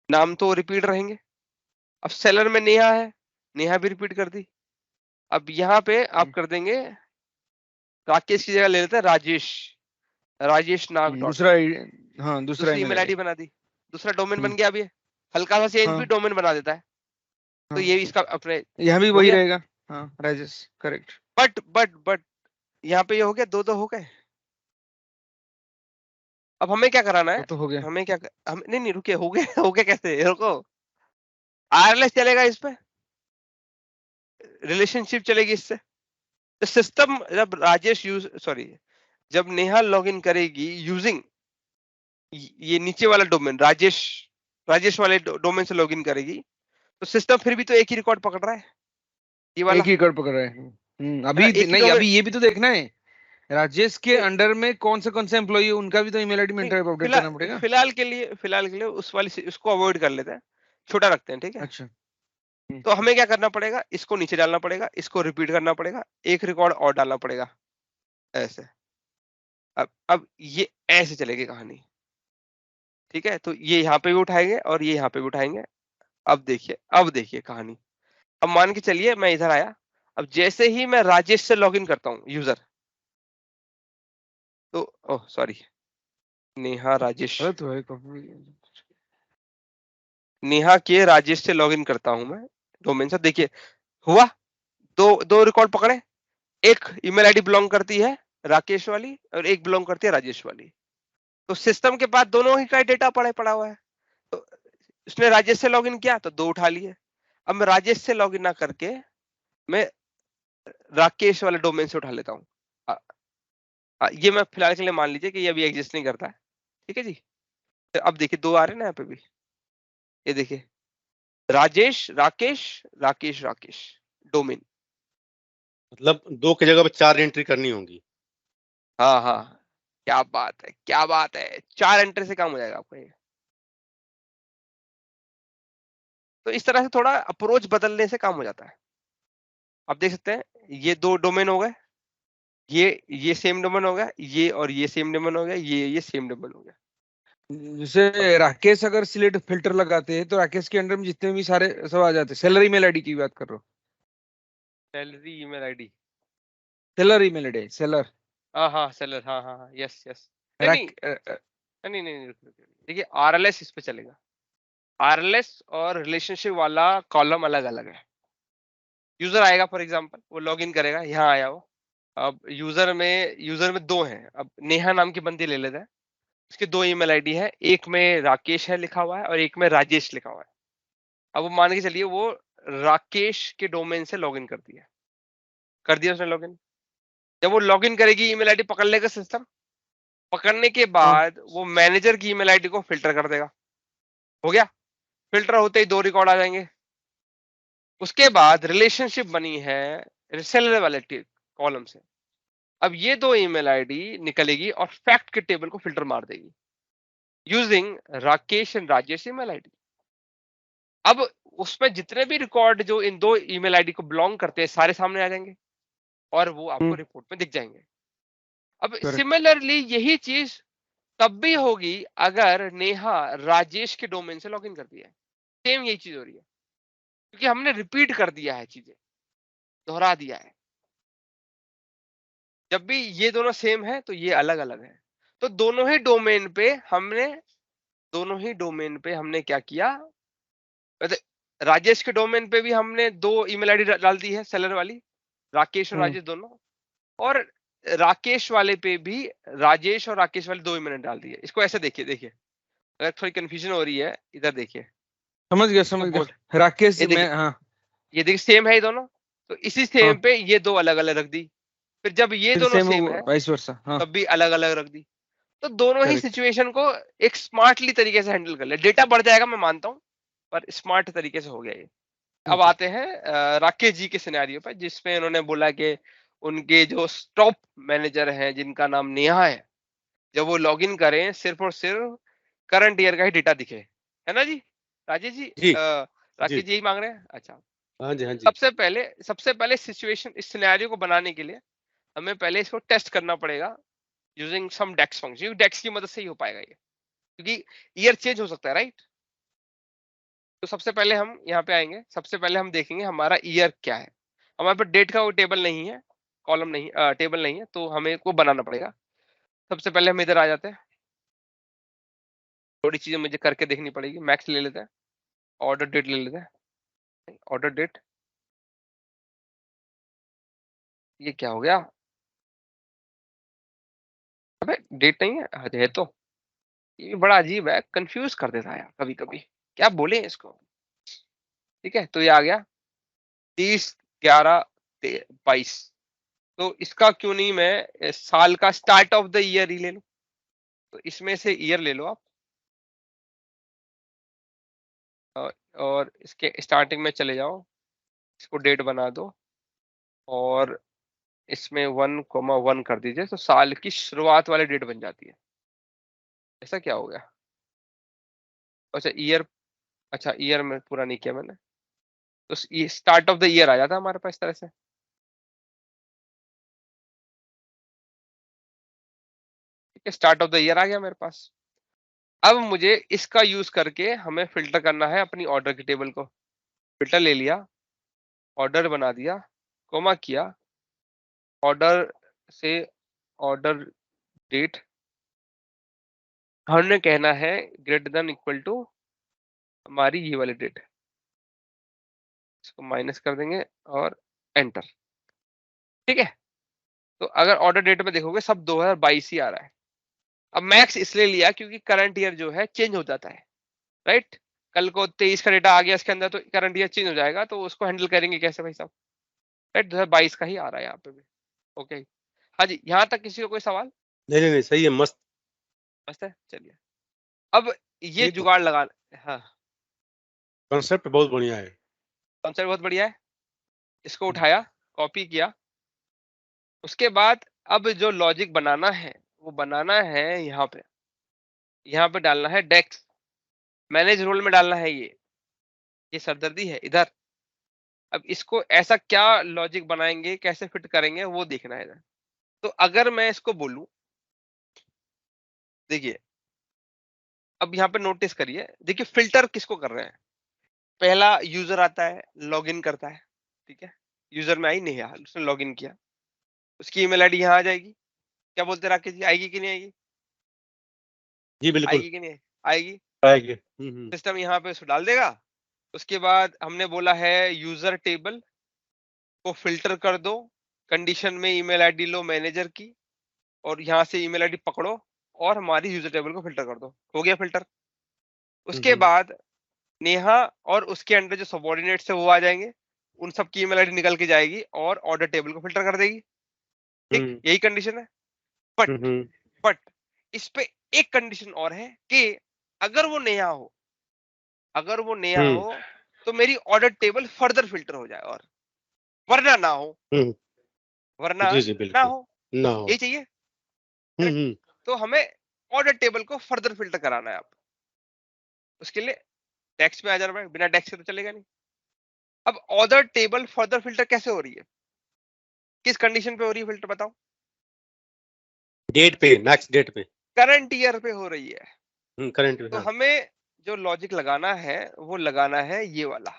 नाम तो रिपीट रहेंगे। अब सेलर में नेहा है, नेहा भी रिपीट कर दी। अब यहाँ पे आप कर देंगे राकेश की जगह ले लेते हैं राजेश नाग डॉट, दूसरा हाँ दूसरा दूसरी ईमेल आईडी बना दी, दूसरा डोमेन बन गया। अब ये हल्का सा चेंज भी डोमेन बना देता है, तो हाँ। ये इसका अपने यहाँ भी हो वही गया। रहेगा। हाँ राजेश करेक्ट। बट यहाँ पे ये हो गया, दो हो गए। अब हमें क्या कराना है, तो हो गया। हमें क्या हम नहीं रुके, हो गए हो गए कैसे, रुको, आरएलएस चलेगा इस पे, रिलेशनशिप चलेगी इससे। तो सिस्टम जब जब नेहा लॉगिन करेगी यूजिंग ये नीचे वाला डोमेन राजेश वाले डोमेन से लॉगिन करेगी, तो सिस्टम फिर भी तो एक ही रिकॉर्ड पकड़ रहा है, ये वाला, एक ही कर पकड़ रहे हैं। है अभी ना, एक ही नहीं, domain- अभी ये भी तो देखना है राजेश के नहीं, अंडर में कौन से एम्प्लॉई है, उनका भी तो ईमेल आईडी नहीं, मेंटेन अपडेट करना पड़ेगा। फिलहाल के लिए उस वाली उसको अवॉइड कर लेते हैं, छोटा रखते हैं, ठीक है। अच्छा। तो हमें क्या करना पड़ेगा, इसको नीचे डालना पड़ेगा, इसको रिपीट करना पड़ेगा, एक रिकॉर्ड और डालना पड़ेगा, ऐसे। अब ये ऐसे चलेगी कहानी, ठीक है। तो ये यहाँ पे भी उठाएंगे और ये यहाँ पे भी उठाएंगे। अब देखिए कहानी। अब मान के चलिए मैं इधर आया, अब जैसे ही मैं राजेश से लॉगिन करता हूँ यूजर, तो ओह सॉरी, नेहा राजेश, तो है नेहा के राजेश से लॉगिन करता हूं मैं डोमेन से। देखिए हुआ, दो रिकॉर्ड पकड़े, एक ईमेल आईडी बिलोंग करती है राकेश वाली और एक बिलोंग करती है राजेश वाली। तो सिस्टम के पास दोनों ही का डेटा पड़ा हुआ है। तो उसने राजेश से लॉगिन किया तो 2 उठा लिए। अब मैं राजेश से लॉगिन ना करके मैं राकेश वाले डोमेन से उठा लेता हूँ। ये मैं फिलहाल के लिए मान लीजिए कि ये अभी एग्जिस्ट नहीं करता है, ठीक है जी। तो अब देखिए 2 आ रहे हैं ना यहाँ पे भी, ये देखिए राजेश राकेश डोमेन। मतलब 2 की जगह पे 4 एंट्री करनी होंगी। हाँ, क्या बात है, 4 एंट्री से काम हो जाएगा आपका ये। तो इस तरह से थोड़ा अप्रोच बदलने से काम हो जाता है। आप देख सकते हैं ये 2 डोमेन हो गए, ये सेम डोमेन हो गया, ये और ये सेम डोमेन हो गया, ये सेम डोमेन हो गया। जैसे राकेश अगर सिलेक्ट फिल्टर लगाते हैं तो राकेश के अंडर में जितने भी सारे सब आ जाते हैं। सेलर ईमेल आईडी की बात कर रहा हूँ, salary email ID, seller email ID seller. हाँ सेलर, हाँ यस नहीं, देखिए आरएलएस इस पे चलेगा, आरएलएस और रिलेशनशिप वाला कॉलम अलग अलग है। यूजर आएगा फॉर एग्जांपल, वो लॉगिन करेगा, यहाँ आया वो। अब यूजर में 2 हैं, अब नेहा नाम की बंदी ले लेते हैं। उसके 2 ईमेल आईडी है, एक में राकेश है लिखा हुआ है और एक में राजेश लिखा हुआ है। अब वो मान के चलिए वो राकेश के डोमेन से लॉगिन कर दिया उसने लॉगिन। जब वो लॉगिन करेगी ईमेल आईडी पकड़ लेगा सिस्टम, पकड़ने के बाद वो मैनेजर की ईमेल आईडी को फिल्टर कर देगा। हो गया, फिल्टर होते ही 2 रिकॉर्ड आ जाएंगे। उसके बाद रिलेशनशिप बनी है सेलर वाले कॉलम से। अब ये 2 ईमेल आईडी निकलेगी और फैक्ट के टेबल को फिल्टर मार देगी using Rakesh and Rajesh email ID. अब उसमें जितने भी रिकॉर्ड जो इन 2 ईमेल आईडी को बिलोंग करते हैं सारे सामने आ जाएंगे और वो आपको रिपोर्ट में दिख जाएंगे। अब सिमिलरली यही चीज तब भी होगी अगर नेहा राजेश के डोमेन से लॉगिन करती है। सेम यही चीज हो रही है क्योंकि हमने रिपीट कर दिया है, चीजें दोहरा दिया है। जब भी ये दोनों सेम है तो ये अलग अलग है। तो दोनों ही डोमेन पे हमने क्या किया, राजेश के डोमेन पे भी हमने 2 ईमेल आईडी डाल दी है सेलर वाली, राकेश और राजेश दोनों, और राकेश वाले पे भी राजेश और राकेश वाले 2 ईमेल डाल दी है। इसको ऐसे देखिए अगर थोड़ी कंफ्यूजन हो रही है इधर देखिए। समझ गया राकेश में। हाँ, ये देखिए सेम है ये दोनों, तो इसी सेम पे ये 2 अलग अलग रख दी। फिर जब ये दोनों सेम है वाइस वर्सा, हाँ, तब भी अलग अलग रख दी। तो दोनों ही सिचुएशन को एक स्मार्टली तरीके से हैंडल कर ले। डेटा बढ़ जाएगा मैं मानता हूँ, पर स्मार्ट तरीके से हो गया ये। अब आते हैं राकेश जी के सिनेरियो पर, जिसमें उन्होंने बोला कि उनके जो टॉप मैनेजर हैं जिनका नाम नेहा है, जब वो लॉगिन करें सिर्फ और सिर्फ करंट ईयर का ही डेटा दिखे, है ना जी राजेश जी? राकेश जी मांग रहे हैं। अच्छा, हाँ जी, हाँ जी। सबसे पहले सिचुएशन, इस सिनेरियो को बनाने के लिए हमें पहले इसको टेस्ट करना पड़ेगा यूजिंग सम डेक्स फंक्शन। डेक्स की मदद से ही हो पाएगा ये, क्योंकि ईयर चेंज हो सकता है, राइट? तो सबसे पहले हम यहाँ पे आएंगे, सबसे पहले हम देखेंगे हमारा ईयर क्या है। हमारे पास डेट का वो टेबल नहीं है, कॉलम नहीं, टेबल नहीं है, तो हमें को बनाना पड़ेगा। सबसे पहले हम इधर आ जाते हैं, थोड़ी चीजें मुझे करके देखनी पड़ेगी। मैक्स ले लेते हैं, ऑर्डर डेट ले लेते हैं, ऑर्डर डेट। ये क्या हो गया? अबे डेट नहीं है, है तो। ये बड़ा अजीब है, कंफ्यूज कर देता है यार कभी कभी, क्या बोले इसको। ठीक है, तो ये आ गया 30/11/22। तो इसका क्यों नहीं मैं साल का स्टार्ट ऑफ द ईयर ही ले लूं? तो इसमें से ईयर ले लो आप, और इसके स्टार्टिंग में चले जाओ, इसको डेट बना दो और इसमें 1,1 कर दीजिए, तो साल की शुरुआत वाली डेट बन जाती है। ऐसा क्या हो गया? अच्छा ईयर, अच्छा ईयर में पूरा नहीं किया मैंने, तो ये स्टार्ट ऑफ द ईयर आ जाता है हमारे पास इस तरह से। ठीक है, स्टार्ट ऑफ द ईयर आ गया मेरे पास। अब मुझे इसका यूज करके हमें फिल्टर करना है अपनी ऑर्डर की टेबल को। फिल्टर ले लिया, ऑर्डर बना दिया, कोमा किया, ऑर्डर से ऑर्डर डेट हमने कहना है ग्रेटर देन इक्वल टू हमारी ये वाली डेट, इसको माइनस कर देंगे और एंटर। ठीक है, तो अगर ऑर्डर डेट में देखोगे सब 2022 ही आ रहा है। अब मैक्स इसलिए लिया क्योंकि करंट ईयर जो है चेंज हो जाता है, राइट? कल को 23 का डेटा आ गया इसके अंदर तो करंट ईयर चेंज हो जाएगा, तो उसको हैंडल करेंगे कैसे भाई साहब, राइट? 2022 का ही आ रहा है यहाँ पे भी। ओके, हाँ जी, यहाँ तक किसी को कोई सवाल? नहीं, सही है, मस्त है, चलिए अब ये जुगाड़ लगा। हाँ, कॉन्सेप्ट बहुत बढ़िया है, कॉन्सेप्ट बहुत बढ़िया है। इसको उठाया, कॉपी किया, उसके बाद अब जो लॉजिक बनाना है वो बनाना है यहाँ पे डालना है डेक्स, मैनेज रोल में डालना है। ये सरदर्दी है इधर। अब इसको ऐसा क्या लॉजिक बनाएंगे, कैसे फिट करेंगे वो देखना है इधर। तो अगर मैं इसको बोलूं, देखिए अब यहाँ पे नोटिस करिए, देखिए फिल्टर किसको कर रहे हैं। पहला यूजर आता है, लॉगिन करता है, ठीक है, यूजर में आई नेहा, उसने लॉगिन किया, उसकी ईमेल आईडी यहाँ आ जाएगी। क्या बोलते राकेश जी, आएगी कि नहीं आएगी? जी बिल्कुल आएगी कि नहीं आएगी? आएगी। सिस्टम यहाँ पे उसको डाल देगा। उसके बाद हमने बोला है यूजर टेबल को फिल्टर कर दो, कंडीशन में ईमेल आईडी लो मैनेजर की, और यहाँ से ईमेल आईडी पकड़ो और हमारी यूजर टेबल को फिल्टर कर दो। हो गया फिल्टर। उसके हम्म। बाद नेहा और उसके अंडर जो सबऑर्डिनेट्स है वो आ जाएंगे, उन सब की ईमेल आईडी निकल के जाएगी और ऑर्डर टेबल को फिल्टर कर देगी। ठीक, हम्म। यही कंडीशन है। बट हम्म। इस पे एक कंडीशन और है कि अगर वो नेहा हो, अगर वो नेहा हम्म। हो तो मेरी ऑर्डर टेबल फर्दर फिल्टर हो जाए, और वरना ना हो, हम्म। वरना जी जी ना बिल्कुल। हो। ना हो। यही चाहिए। हम्म। तो हमें ऑर्डर टेबल को फर्दर फिल्टर कराना है। आप उसके लिए टेक्स्ट में आ जाना है, बिना टेक्स्ट के तो चलेगा नहीं। अब ऑर्डर टेबल फर्दर फिल्टर कैसे हो रही है, किस कंडीशन पे हो रही है फिल्टर बताओ? डेट पे, नेक्स्ट डेट पे। करंट ईयर पे हो रही है। करंट में। तो हाँ। हमें जो लॉजिक लगाना है वो लगाना है ये वाला,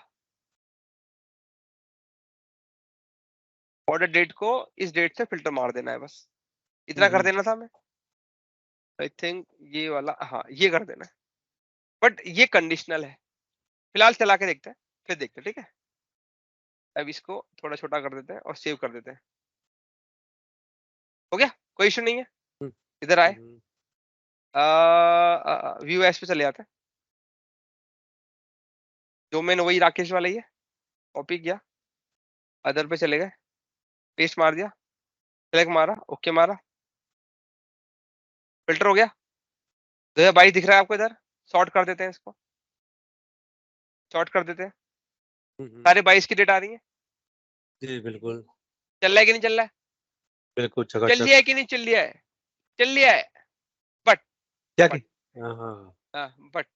ऑर्डर डेट को इस डेट से फिल्टर मार देना है, बस इतना कर देना था हमें। आई थिंक ये वाला, हाँ ये कर देना है। बट ये कंडीशनल है। फिलहाल चला के देखते हैं, फिर देखते हैं, ठीक है। अब इसको थोड़ा छोटा कर देते हैं और सेव कर देते हैं। हो गया, कोई इशू नहीं है। इधर आए, व्यू एस पे चले जाते हैं। डोमेन वही राकेश वाला ही है, कॉपी किया, अदर पे चले गए, पेस्ट मार दिया, सेलेक्ट मारा, ओके मारा, फिल्टर हो गया। 2022 दिख रहा है आपको इधर, सॉर्ट कर देते हैं इसको, सॉर्ट कर देते हैं। सारे 22 की डेट आ रही है। जी बिल्कुल। चल रहा है कि नहीं चल रहा है? बिल्कुल चल चकाचक। लिया है कि नहीं चल लिया है? चल लिया है। बट क्या बट हाँ। बट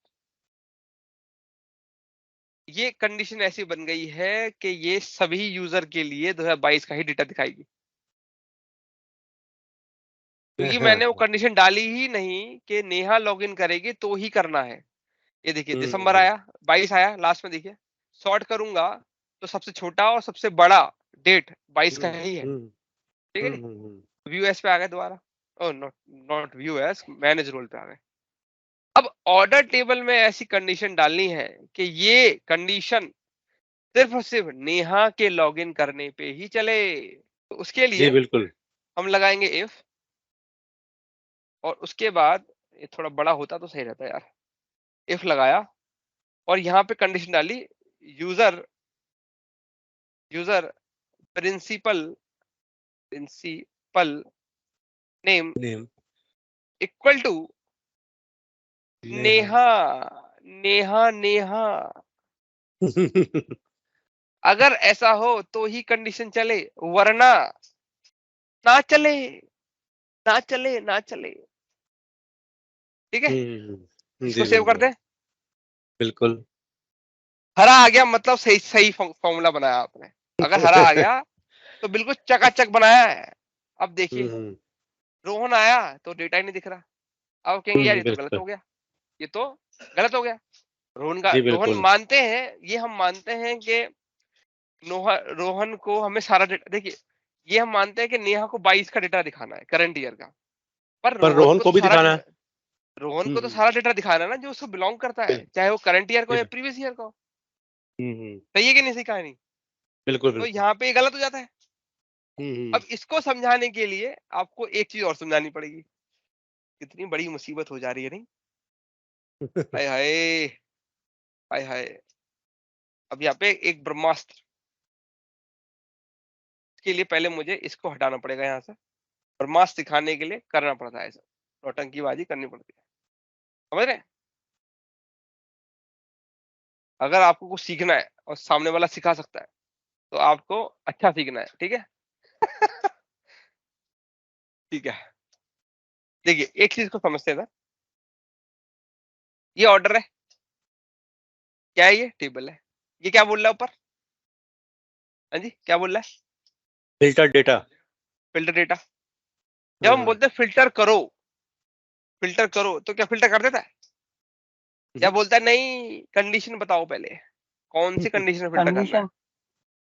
ये कंडीशन ऐसी बन गई है कि ये सभी यूजर के लिए 2022 का ही डेटा दिखाएगी, क्योंकि मैंने वो कंडीशन डाली ही नहीं कि नेहा लॉगिन करेगी तो ही करना है। ये देखिए दिसंबर आया, 22 आया लास्ट में, देखिए सॉर्ट करूंगा तो सबसे छोटा और सबसे बड़ा डेट 22 का ही है, ठीक है जी। व्यू एस पे आ गए दोबारा, ओ not not views, manage role पे आ गए। अब ऑर्डर टेबल में ऐसी कंडीशन डालनी है कि ये कंडीशन सिर्फ और सिर्फ नेहा के लॉगिन करने पे ही चले। तो उसके जी लिए बिल्कुल। हम लगाएंगे इफ, और उसके बाद ये थोड़ा बड़ा होता तो सही रहता यार। इफ लगाया और यहाँ पे कंडीशन डाली, user user principal principal name name equal to Neha Neha Neha. अगर ऐसा हो तो ही कंडीशन चले, वरना ना चले, ना चले, ना चले। ठीक है, इसको जी सेव कर बिल्कुल। दे। बिल्कुल। हरा आ गया मतलब सही सही फॉर्मूला बनाया आपने। अगर हरा आ गया तो बिल्कुल चकाचक बनाया है। अब देखिए रोहन आया तो डेटा ही नहीं दिख रहा। अब कहेंगे यार ये तो गलत बिल्कुल। हो गया, ये तो गलत हो गया। जी रोहन बिल्कुल। मानते हैं, ये हम मानते हैं कि रोहन को हमें सारा डेटा, देखिए ये हम मानते हैं कि नेहा को 22 का डेटा दिखाना है करंट ईयर का, पर पर रोहन रोहन को तो को भी सारा दिखाना है। डेटा, रोहन को तो सारा डेटा दिखाना है ना जो उसको बिलोंग करता है, चाहे वो करंट ईयर को या प्रीवियस ईयर को। सही है कि नहीं सही कहानी? बिल्कुल तो बिल्कुल। यहाँ पे गलत हो जाता है। हम्म। अब इसको समझाने के लिए आपको एक चीज और समझानी पड़ेगी। कितनी बड़ी मुसीबत हो जा रही है, नहीं? हाय हाय, हाय हाय। अब यहाँ पे एक ब्रह्मास्त्र, के लिए पहले मुझे इसको हटाना पड़ेगा यहाँ से। ब्रह्मास्त्र दिखाने के लिए करना पड़ता है ऐसा, नौटंकीबाजी करनी पड़ती है, समझ रहे हैं? अगर आपको कुछ सीखना है और सामने वाला सिखा सकता है तो आपको अच्छा सीखना है, ठीक है? ठीक है, देखिए एक चीज को समझते हैं ना, ये ऑर्डर है, क्या है? ये टेबल है। ये क्या बोल रहा है ऊपर? हाँ जी, क्या बोल रहा है? Filter data. Filter data. जब हम बोलते हैं फिल्टर करो, फिल्टर करो, तो क्या फिल्टर कर देता है? या बोलता है नहीं कंडीशन बताओ पहले, कौन सी कंडीशन फिल्टर करना है?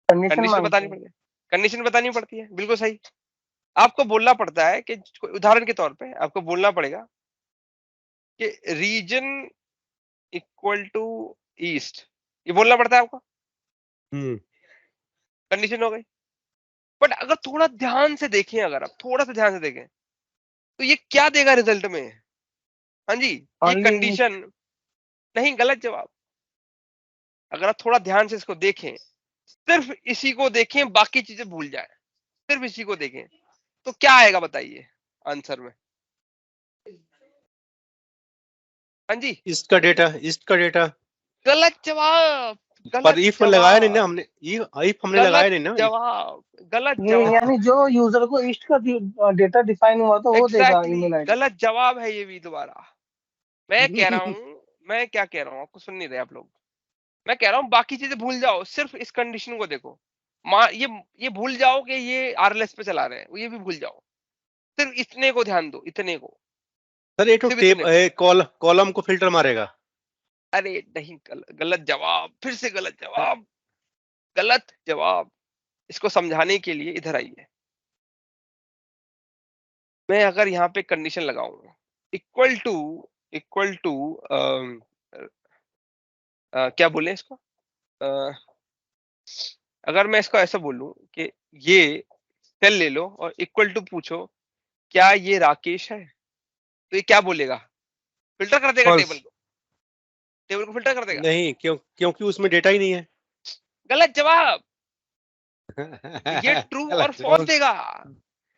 कंडीशन कंडीशन मांगते बतानी हैं। पड़ती है, कंडीशन बतानी पड़ती है, बिल्कुल सही। आपको बोलना पड़ता है कि उदाहरण के तौर पे आपको बोलना पड़ेगा कि रीजन इक्वल टू ईस्ट, ये बोलना पड़ता है आपको, कंडीशन हो गई। बट अगर थोड़ा ध्यान से देखें, अगर आप थोड़ा सा ध्यान से देखें तो ये क्या देगा रिजल्ट में? हाँ जी, ये Only- कंडीशन नहीं, गलत जवाब। अगर आप थोड़ा ध्यान से इसको देखें, सिर्फ इसी को देखें, बाकी चीजें भूल जाए, सिर्फ इसी को देखें, तो क्या आएगा बताइए आंसर में? हाँ जी, इसका डेटा गलत जवाब, पर गलत इफ लगाया नहीं ना जवाब, हमने, इफ हमने लगाया नहीं ना if। जवाब, गलत ये जवाब, यानी जो यूजर को इस्ट का डेटा डिफाइन हुआ तो वो देगा एग्जैक्टली ईमेल आईडी। गलत जवाब है ये भी। दोबारा मैं कह रहा हूँ, मैं क्या कह रहा हूँ, आपको सुन नहीं रहे आप लोग। मैं कह रहा हूँ बाकी चीजें भूल जाओ, सिर्फ इस कंडीशन को देखो। ये भूल जाओ कि ये आरएलएस पे चला रहे हैं, ये भी भूल जाओ, सिर्फ इतने को ध्यान दो, इतने को, सर ये तो सिर्फ इतने कॉलम को फिल्टर मारेगा। अरे नहीं, गलत जवाब, फिर से गलत जवाब, गलत जवाब। इसको समझाने के लिए इधर आइए। मैं अगर यहाँ पे कंडीशन लगाऊं इक्वल टू क्या बोले इसको, अगर मैं इसको ऐसा बोलूं कि ये सेल ले लो और इक्वल टू पूछो क्या ये राकेश है, तो ये क्या बोलेगा? फिल्टर कर देगा False। टेबल को फिल्टर कर देगा। नहीं, क्योंकि उसमें डेटा ही नहीं है। गलत जवाब। ये ट्रू और गलत फॉल्स जवाब। देगा,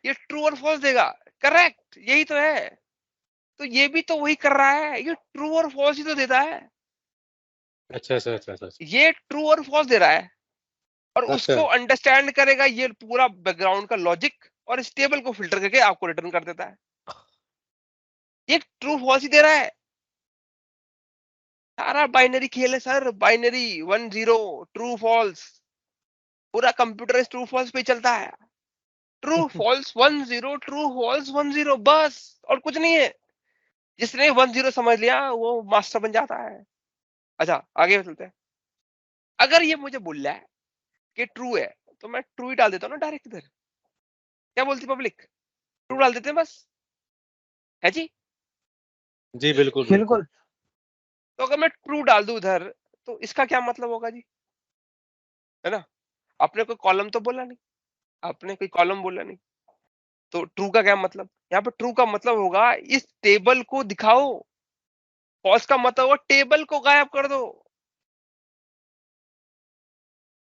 ये ट्रू और फॉल्स देगा। करेक्ट, यही तो है। तो ये भी तो वही कर रहा है, ये ट्रू और फॉल्स ही तो देता है। अच्छा। ये ट्रू और फॉल्स दे रहा है और अच्छा। उसको अंडरस्टैंड करेगा ये पूरा बैकग्राउंड का लॉजिक और इस टेबल को फिल्टर करके आपको रिटर्न कर देता है। ये ट्रू फॉल्स ही दे रहा है। सारा बाइनरी खेल है सर, बाइनरी 1-0 ट्रू फॉल्स। पूरा कंप्यूटर इस ट्रू फॉल्स पे ही चलता है। ट्रू फॉल्स 1-0, ट्रू फॉल्स 1-0, बस और कुछ नहीं है। जिसने 1-0 समझ लिया वो मास्टर बन जाता है। अच्छा आगे चलते हैं। अगर ये मुझे बोल रहा है कि ट्रू है तो मैं ट्रू ही डाल देता हूँ ना डायरेक्ट इधर। क्या बोलती पब्लिक? ट्रू डाल देते हैं बस, है जी। जी बिल्कुल। तो अगर मैं ट्रू डाल दूं इधर तो इसका क्या मतलब होगा जी, है ना? आपने कोई कॉलम तो बोला नहीं, आपने कोई कॉलम बोला नहीं, तो ट्रू का क्या मतलब? यहाँ पे ट्रू का मतलब होगा इस टेबल को दिखाओ। फॉल्स का मतलब होगा टेबल को गायब कर दो।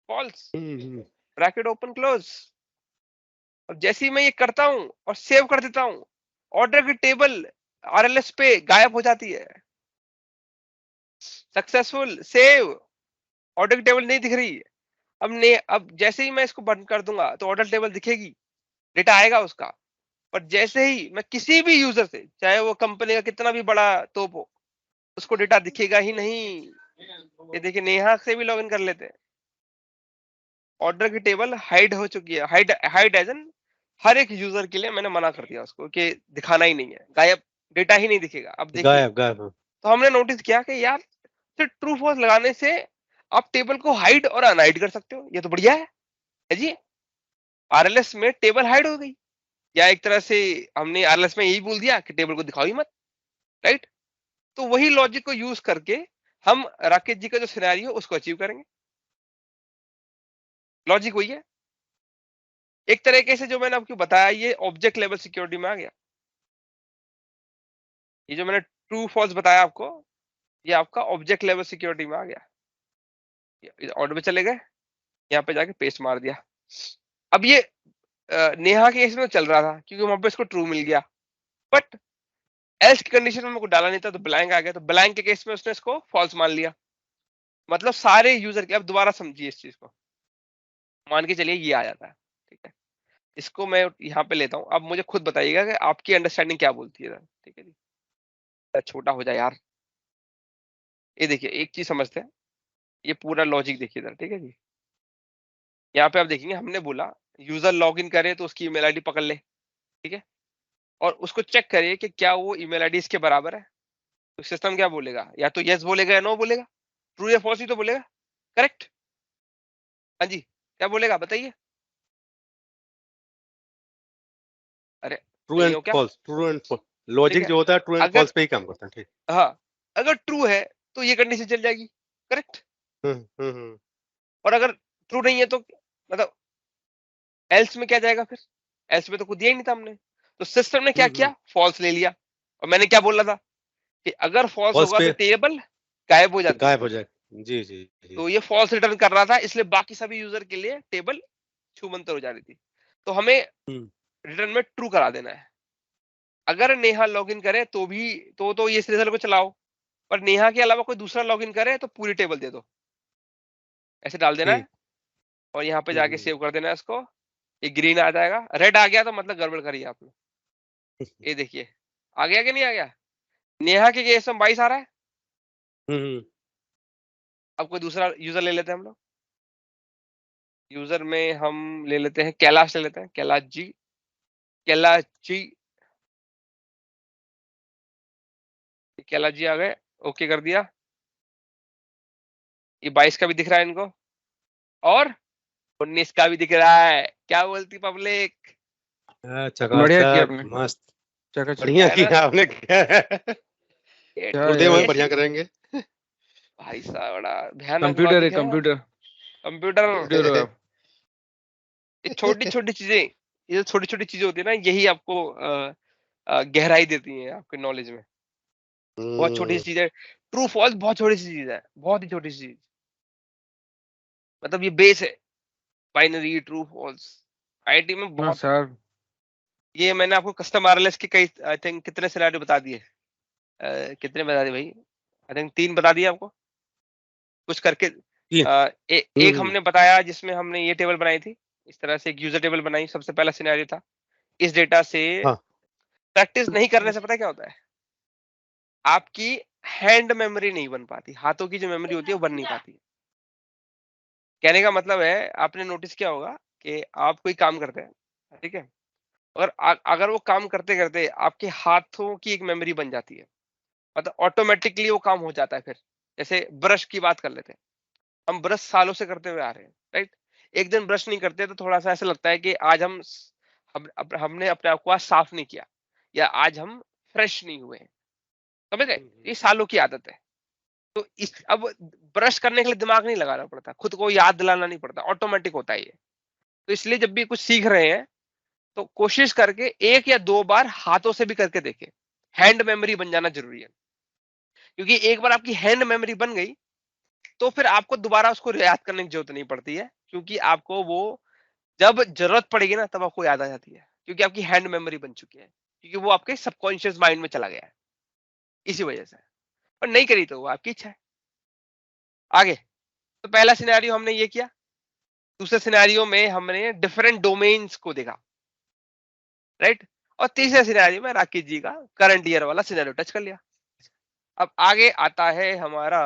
False, bracket open close. अब जैसे ही मैं ये करता हूं और सेव कर देता हूं, ऑर्डर की टेबल आरएलएस पे गायब हो जाती है। सक्सेसफुल सेव, ऑर्डर की टेबल नहीं दिख रही है। अब जैसे ही मैं इसको बंद कर दूंगा तो ऑर्डर टेबल दिखेगी, डेटा आएगा उसका। पर जैसे ही मैं किसी भी यूजर से, चाहे वो कंपनी का कितना भी बड़ा तोप हो, उसको डेटा दिखेगा ही नहीं। ये देखिए नेहा से भी लॉगिन कर लेते हैं, ऑर्डर की टेबल हाइड हो चुकी है। हाइड एज एन हर एक यूजर के लिए मैंने मना कर दिया उसको कि दिखाना ही नहीं है, गायब, डेटा ही नहीं दिखेगा। अब देखिए गायब। तो हमने नोटिस किया कि यार सिर्फ ट्रू फॉल्स लगाने से आप टेबल को हाइड और अनहाइड कर सकते हो। ये तो बढ़िया है जी। आरएलएस में टेबल हाइड हो गई, या एक तरह से हमने आरएलएस में यही बोल दिया कि टेबल को दिखाओ ही मत, राइट? तो वही लॉजिक को यूज करके हम राकेश जी का जो सिनेरियो उसको अचीव करेंगे। लॉजिक वही है। एक तरीके से जो मैंने आपको बताया ये ऑब्जेक्ट लेवल सिक्योरिटी में आ गया। ये जो मैंने ट्रू फॉल्स बताया आपको, ये आपका ऑब्जेक्ट लेवल सिक्योरिटी में आ गया। ऑर्डर पे चले गए, यहाँ पे जाके पेस्ट मार दिया। अब ये नेहा के केस में चल रहा था क्योंकि वहां पे इसको ट्रू मिल गया, बट एल्स की कंडीशन में मुझको डाला नहीं था तो ब्लैंक आ गया। तो ब्लैंक के केस में उसने इसको फॉल्स मान लिया। मतलब सारे यूजर के, अब दोबारा समझिए इस चीज को, मान के चलिए ये आ जाता है, ठीक है। इसको मैं यहाँ पे लेता हूँ। अब मुझे खुद बताइएगा कि आपकी अंडरस्टैंडिंग क्या बोलती है, ठीक है जी। छोटा हो जाए यार। ये देखिए एक चीज समझते हैं, ये पूरा लॉजिक देखिए इधर, ठीक है जी। यहाँ पे आप देखेंगे हमने बोला यूजर लॉग इन करे तो उसकी ईमेल आईडी पकड़ ले, ठीक है, और उसको चेक करिए कि क्या वो ईमेल आईडी इसके बराबर है। तो सिस्टम क्या बोलेगा, या तो यस बोलेगा या नो बोलेगा, ट्रू या फॉल्स ही तो बोलेगा। करेक्ट? हाँ जी, क्या बोलेगा बताइए? अरे ट्रू नहीं एंड हो क्या? False, true and false. ठीक लॉजिक है, जो होता है ट्रू एंड अगर फॉल्स पे ही काम करता है। ठीक। हाँ, अगर ट्रू है तो ये कंडीशन चल जाएगी। करेक्ट? हम्म। और अगर ट्रू नहीं है तो मतलब एल्स में क्या जाएगा फिर? एल्स में तो कुछ दिया ही नहीं था हमने। तो सिस्टम ने क्या किया, फॉल्स ले लिया। और मैंने क्या बोला था कि अगर फॉल्स False होगा तो पे टेबल गायब हो जाती है। गायब हो जाए। जी जी जी। तो ये फॉल्स रिटर्न कर रहा था, इसलिए बाकी सभी यूजर के लिए टेबल छूमंतर हो जा रही थी। तो हमें हम्म, रिटर्न में ट्रू करा देना है। अगर नेहा लॉगिन करे तो भी तो ये रिजल्ट को चलाओ, पर नेहा के अलावा कोई दूसरा लॉगिन करे तो पूरी टेबल दे दो, ऐसे डाल देना है। ठीक। और यहाँ पे जाके सेव कर देना है इसको। ये ग्रीन आ जाएगा, रेड आ गया तो मतलब गड़बड़ करी है आपने। ये देखिए आ गया कि नहीं आ गया। नेहा के केस में 22 आ रहा है। हम्म, अब कोई दूसरा यूजर ले लेते हैं हम लोग। यूजर में हम ले लेते हैं कैलाश, ले लेते हैं कैलाश जी। कैलाश जी, कैलाश जी आ गए, ओके कर दिया। ये 22 का भी दिख रहा है इनको, और 19 का भी दिख रहा है। क्या बोलती पब्लिक? बढ़िया किया चकाचक, आपने। मस्त, चकाचक। बढ़िया है ना? किया आपने। ये क्या गुरुदेव यार, हमें बढ़िया करेंगे। भाई साहब बड़ा भयानक कंप्यूटर है, लॉजिक है। Computer computer. कंप्यूटर है। ये छोटी छोटी चीजें, ये छोटी छोटी चीजें होती है ना, यही आपको गहराई देती हैं आपके नॉलेज में। बहुत छोटी सी चीज है। ट्रू फॉल्स बहुत छोटी सी चीज है, बहुत ही छोटी सी चीज। मतलब ये बेस है, बाइनरी ट्रू फॉल्स। आईटी में हाँ बहुत। सर, ये मैंने आपको कस्टम आरएलएस के कई, आई थिंक कितने सिनेरियो बता दिए। कितने बता दिए भाई? आई थिंक 3 बता दिए आपको कुछ करके। एक हमने बताया जिसमें हमने ये टेबल बनाई थी, इस तरह से एक यूजर टेबल बनाई, सबसे पहला सिनेरियो था। इस डेटा से हाँ। प्रैक्टिस नहीं करने से पता क्या होता है, आपकी हैंड मेमोरी नहीं बन पाती, हाथों की जो मेमोरी होती है वो बन नहीं पाती। कहने का मतलब है, आपने नोटिस किया होगा कि आप कोई काम करते हैं, ठीक है, और अगर वो काम करते करते आपके हाथों की एक मेमोरी बन जाती है, मतलब ऑटोमेटिकली वो काम हो जाता है। फिर जैसे ब्रश की बात कर लेते हैं, हम ब्रश सालों से करते हुए आ रहे हैं, राइट। एक दिन ब्रश नहीं करते तो थोड़ा सा ऐसा लगता है कि आज हमने अपने आप को आज साफ नहीं किया, या आज हम फ्रेश नहीं हुए हैं। समझ गए? ये सालों की आदत है। तो इस अब ब्रश करने के लिए दिमाग नहीं लगाना पड़ता, खुद को याद दिलाना नहीं पड़ता, ऑटोमेटिक होता है ये। तो इसलिए जब भी कुछ सीख रहे हैं तो कोशिश करके 1 या 2 बार हाथों से भी करके देखें। हैंड मेमोरी बन जाना जरूरी है, क्योंकि एक बार आपकी हैंड मेमोरी बन गई तो फिर आपको दोबारा उसको याद करने की जरूरत नहीं पड़ती है, क्योंकि आपको वो जब जरूरत पड़ेगी ना तब आपको याद आ जाती है, क्योंकि आपकी हैंड मेमोरी बन चुकी है, क्योंकि वो आपके सबकॉन्शियस माइंड में चला गया है, इसी वजह से। और नहीं करी तो वो आपकी इच्छा है। आगे तो पहला सिनेरियो हमने ये किया। दूसरे सिनेरियो में हमने डिफरेंट डोमेन्स को देखा, राइट। और तीसरे सिनेरियो में राकेश जी का करंट ईयर वाला सिनेरियो टच कर लिया। अब आगे आता है हमारा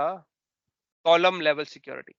कॉलम लेवल सिक्योरिटी।